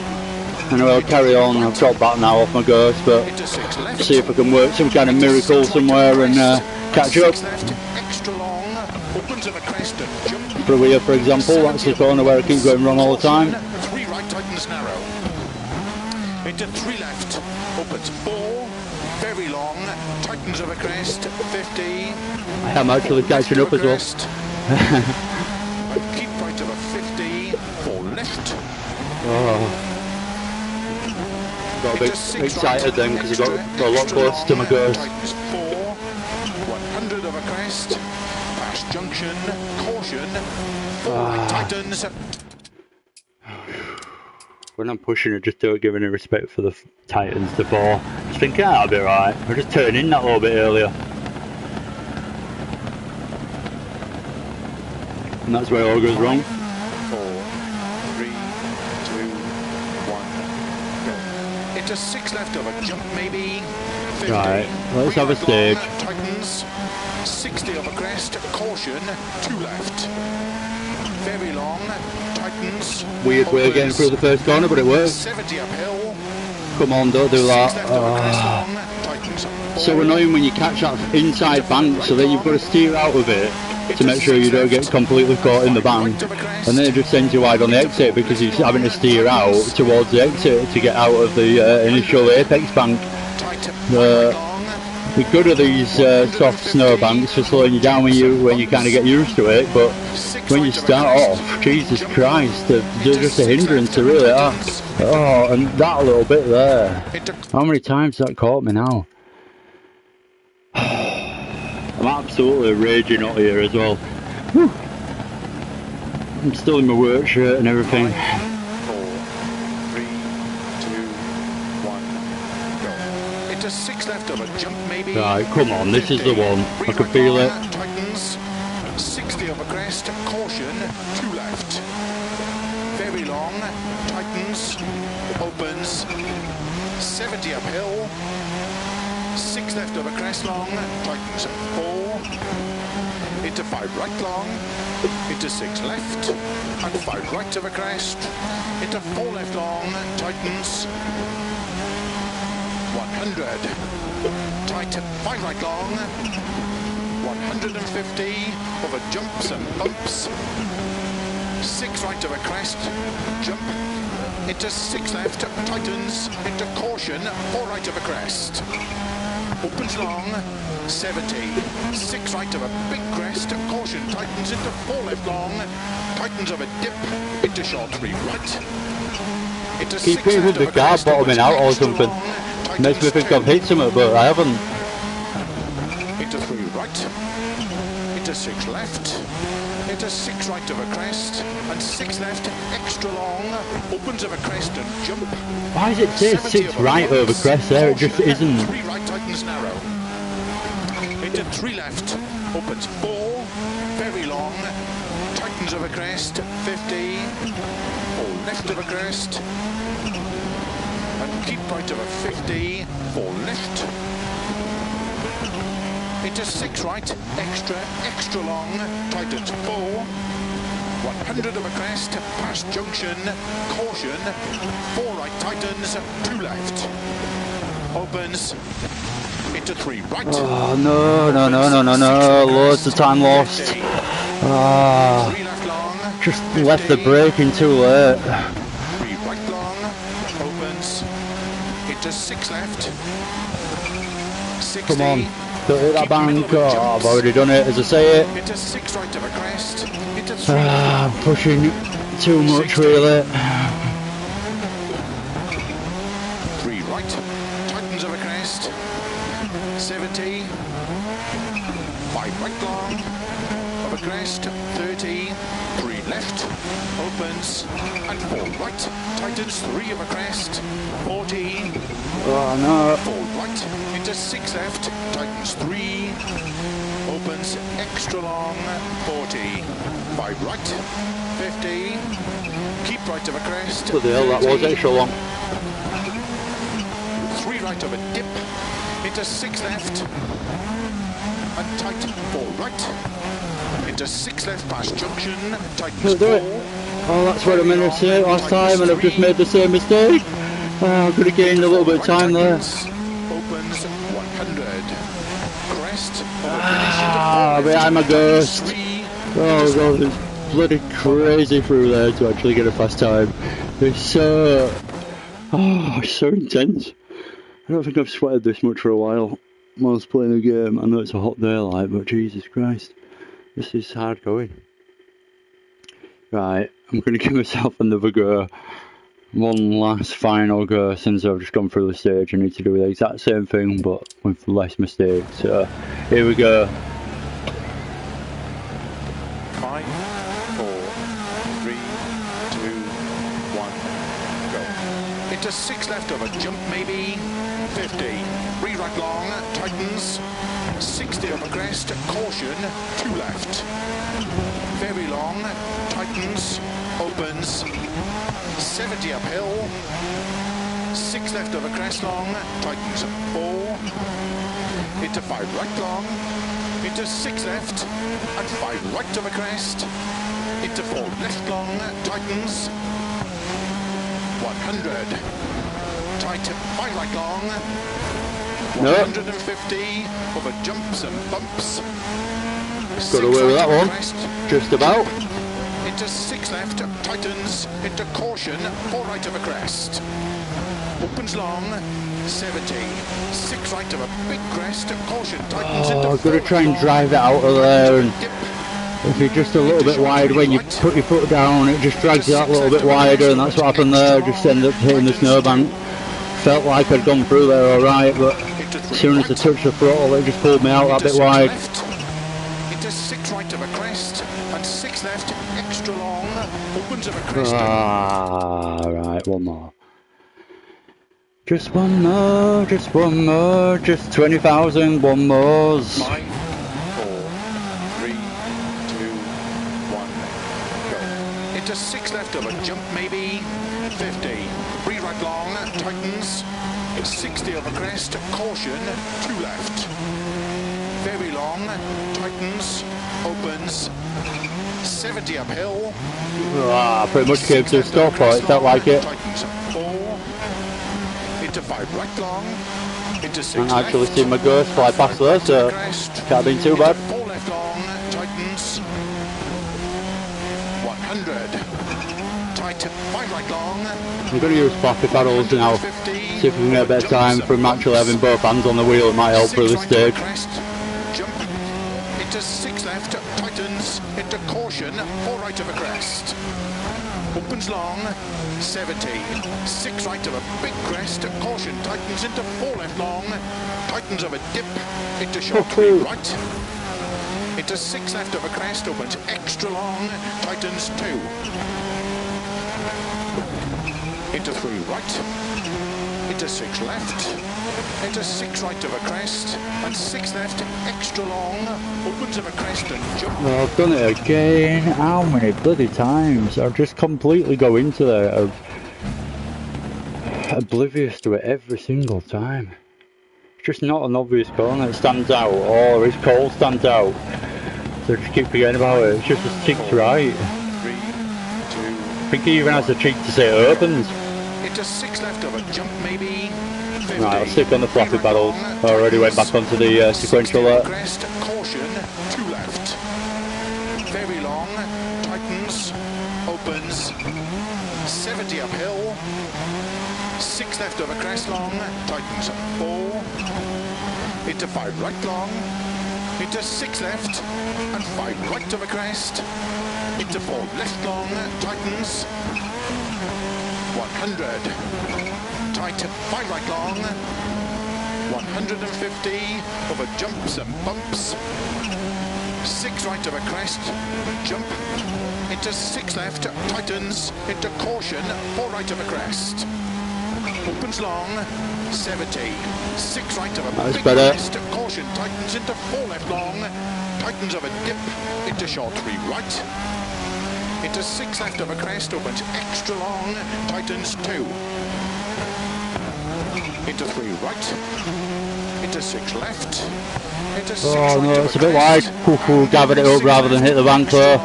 Anyway, I'll carry on. I've got back now off my ghost, but see if I can work some kind of miracle somewhere and catch up. Through here, for example, that's the corner where I keep going wrong all the time. 3 right, tightens narrow. Into 3 left, opens 4, very long, tightens of a crest, 50. I am actually catching up as well. Keep right of a 50, 4 left. Oh. Got a bit excited then because I got a lot closer to my ghost. 4, 100 of a crest, past junction, caution, 4 tightens. When I'm pushing it, just don't give any respect for the tightens to 4. Just think, that'll be right. I'll just turn in that little bit earlier. And that's where it all goes wrong. 4, 3, 2, 1, go. Into 6 left of a jump maybe, 50. Right, let's have a stage. Tightens, 60 of a crest, caution, 2 left. Very long, tightens. Weird way of getting through the first corner, but it works. 70 uphill. Come on, don't do that. So annoying when you catch that inside bank so that you've got to steer out of it to make sure you don't get completely caught in the bank, and then it just sends you wide on the exit because you're having to steer out towards the exit to get out of the initial apex bank. The good of these soft snowbanks for slowing you down when you kind of get used to it, but when you start off, Jesus Christ, they're just a hindrance, they really are. Oh, and that little bit there. How many times has that caught me now? I'm absolutely raging out here as well. Whew. I'm still in my work shirt and everything. 4, 3, 2, 1, go. Into 6 left of a jump maybe. Right, come on, this is the one. I can feel it. Tightens. 60 over crest. Caution. 2 left. Very long. Tightens. Opens. 70 uphill. 6 left over crest long. Tightens. 4. Into 5 right long. Into 6 left. And 5 right over crest. Into 4 left long. Tightens. 100. Tight. 5 right long. 150 over jumps and bumps. 6 right over crest. Jump. Into 6 left. Tightens. Into caution. 4 right over crest. Opens long. 70. 6 right of a big crest. Caution. Tightens into 4 left long. Tightens of a dip. Into short 3 right. Into Keep 6 hitting left the of a car crest. bottoming out or something. Makes me think I've hit something, but I haven't. Into 3 right. Into 6 left. Into 6 right of a crest. And 6 left. Extra long. Opens of a crest and jump. Why does it say 6 right over crest there? It just isn't. 3 right tightens narrow. Into 3 left. Opens 4. Very long. Tightens of a crest. 50. 4 left of a crest. And keep right of a 50. 4 left. Into 6 right. Extra long. Tightens 4. 100 of a crest, past junction, caution, 4 right tightens, 2 left, opens, into 3 right. Oh no, loads of time lost. 3 left long, Just 50, left the braking too late. 3 right long, opens, into 6 left, 60. Come on, don't hit that bank. Oh, I've already done it, as I say it. Into 6 right of a crest, into 3 left. I'm pushing too much really. 3 right, tightens of a crest, 70, 5 right long, of a crest, 30, 3 left, opens, and 4 right, tightens, 3 of a crest, 40, Oh no. 4 right, into 6 left, tightens 3, opens, extra long, 40, 5 right, 50, keep right of a crest, What the hell, that was 30, extra long. 3 right of a dip, into 6 left, and tight 4 right, into 6 left past junction, tightens 4. Oh, that's what I meant to say last time, and I've just made the same mistake. Oh, I could have gained a little bit of time there. Opens 100. Crest. Behind my ghost. Oh god, it's bloody crazy through there to actually get a fast time. It's so intense. I don't think I've sweated this much for a while whilst playing a game. I know it's a hot day like, but Jesus Christ, this is hard going. Right, I'm going to give myself another go. One last final go since I've just gone through the stage. I need to do the exact same thing but with less mistakes. So here we go. 5, 4, 3, 2, 1, go. Into 6 left of a jump maybe. 50. 3 right long, tightens. 60 of a crest, caution. 2 left. Very long, tightens, opens. 70 uphill. 6 left of a crest long, tightens 4. Into 5 right long. Into 6 left. And 5 right of a crest. Into 4 left long, tightens. 100. Tight 5 right long. 150 over jumps and bumps. Got away with that one. Crest. Just about. Into 6 left, tightens, into caution, 4 right of a crest. Opens long, 70. 6 right of a big crest. Caution, tightens into I've got to 4 try and long. drive it out of there. And Dip. if you're just a little bit wide when you put your foot down, it just drags you that little bit wider, and that's what happened there. Just ended up hitting the snowbank. Felt like I'd gone through there alright, but as soon as I touched the throttle, it just pulled me out that bit wide. Into 6 right of a crest, and 6 left, extra long, opens of a crest. Right, one more. Just one more, just 20,000, one more. 5, 4, 3, 2, 1, go. Into 6 left of a jump, maybe 50. 3 right long, tightens. 60 of a crest, caution, 2 left. Very long, tightens, opens. 70 uphill. Pretty much came to a stop, or it felt like it. Tightens, 4. Into 5 right long. Into 6 And actually left. seen my ghost fly past there, so can't have been too bad. 4 left long, tightens. 100. Tight, 5 right long. I'm going to use flappy paddles now. See if we can get a better time from actually having both hands on the wheel. It might help for this stage. Jump into 6 left, tightens into caution, 4 right of a crest. Opens long, 70. 6 right of a big crest, caution, tightens into 4 left long, tightens of a dip, into short 3 right. Into 6 left of a crest, opens extra long, tightens 2. Into 3 right, into 6 left, into 6 right of a crest, and 6 left, extra long, opens of a crest and jump. Well, I've done it again. How many bloody times? I've just completely go into there. I'm oblivious to it every single time. It's just not an obvious corner. It stands out, or his call stands out. So I just keep forgetting about it. It's just a 6 right. 3, 2, I think he even has the cheek to say it opens. into 6 left of a jump, maybe 50. Right, I'll stick on the flappy paddles. I already went back onto the sequential there. Crest, caution, 2 left. Very long, tightens, opens, 70 uphill. 6 left of a crest long, tightens, 4. Into 5 right long. Into 6 left, and 5 right of a crest. Into 4 left long, tightens. 100. Tight, 5 right long. 150 over jumps and bumps. 6 right of a crest, jump. Into 6 left, tightens. Into caution, 4 right of a crest. Opens long, 70. 6 right of a big crest, caution, tightens into 4 left long. Tightens of a dip, into short 3 right. Into 6 left of a crest, opens extra long, tightens 2. Into 3 right. Into 6 left. Into 6 right. No, it's a bit wide. Gathered it up rather than hit the bank there.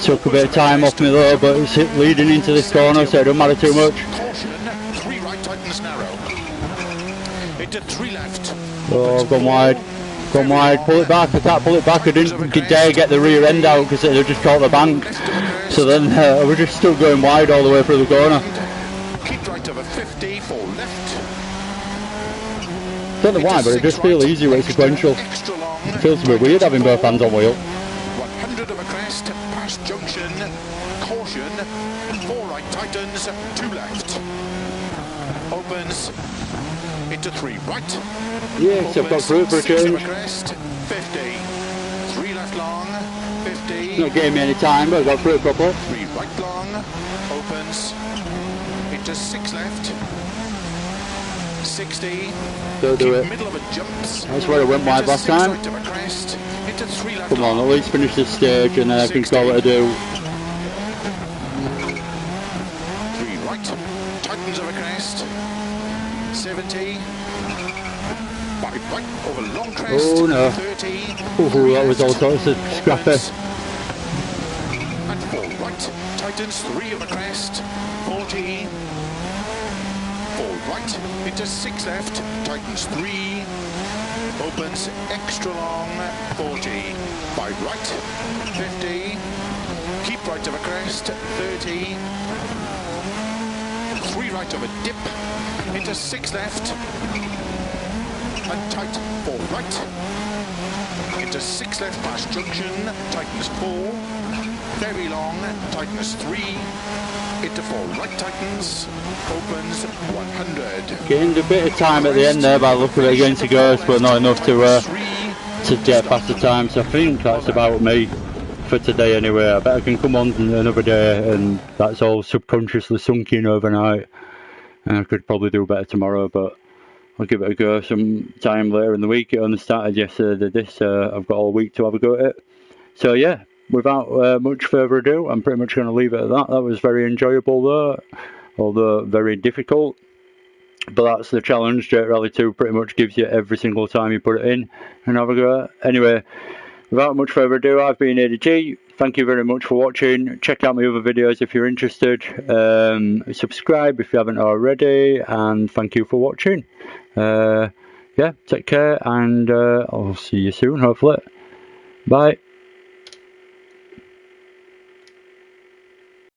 Took a bit of time off me though, but it's leading into this corner, so it don't matter too much. Caution, 3 right, tightens narrow. Into 3 left. Oh, I've gone wide. Gone wide. Pull it back. I can't pull it back. I didn't dare get the rear end out because it had just caught the bank. So then we're just still going wide all the way through the corner. Keep right over 50, 4 left. Don't know why, but it just feels easy when it's sequential. It feels a bit weird having both hands on wheel. 100 of a crest, past junction, caution, 4 right tightens, 2 left. Opens, into 3 right. Yes, I've got through it for a change. Crest, 50. 3 left long, 50. Not getting me any time, but I got through it properly. 3 right long, opens, into 6 left. 60. Don't do it. Middle of a jumps. That's where I went wide last time. Right of a crest, into 3 left Come on, long. at least finish this stage and then I can call it a do. 3 right, tightens of a crest, 70. 5 right over long crest, Oh no. 30. Ooh, that was all sorts of scrappy. And 4 right, tightens 3 of a crest, 40. 4 right, into 6 left, tightens 3. Opens extra long, 40. 5 right, 50. Keep right of a crest, 30. 3 right of a dip, into 6 left, and tight 4 right, into 6 left past junction, tightens 4, very long, tightens 3, into 4 right tightens, opens 100. Gained a bit of time at the end there by looking at it against the ghost, but not enough to get past the time, so I think that's about me for today anyway. I bet I can come on another day and that's all subconsciously sunk in overnight, and I could probably do better tomorrow, but I'll give it a go some time later in the week. It only started yesterday, this, I've got all week to have a go at it. So yeah, without much further ado, I'm pretty much going to leave it at that. That was very enjoyable though, although very difficult. But that's the challenge. Dirt Rally 2 pretty much gives you every single time you put it in and have a go. Anyway, without much further ado, I've been ADG. Thank you very much for watching. Check out my other videos if you're interested. Subscribe if you haven't already, and thank you for watching. Yeah, take care, and I'll see you soon, hopefully. Bye.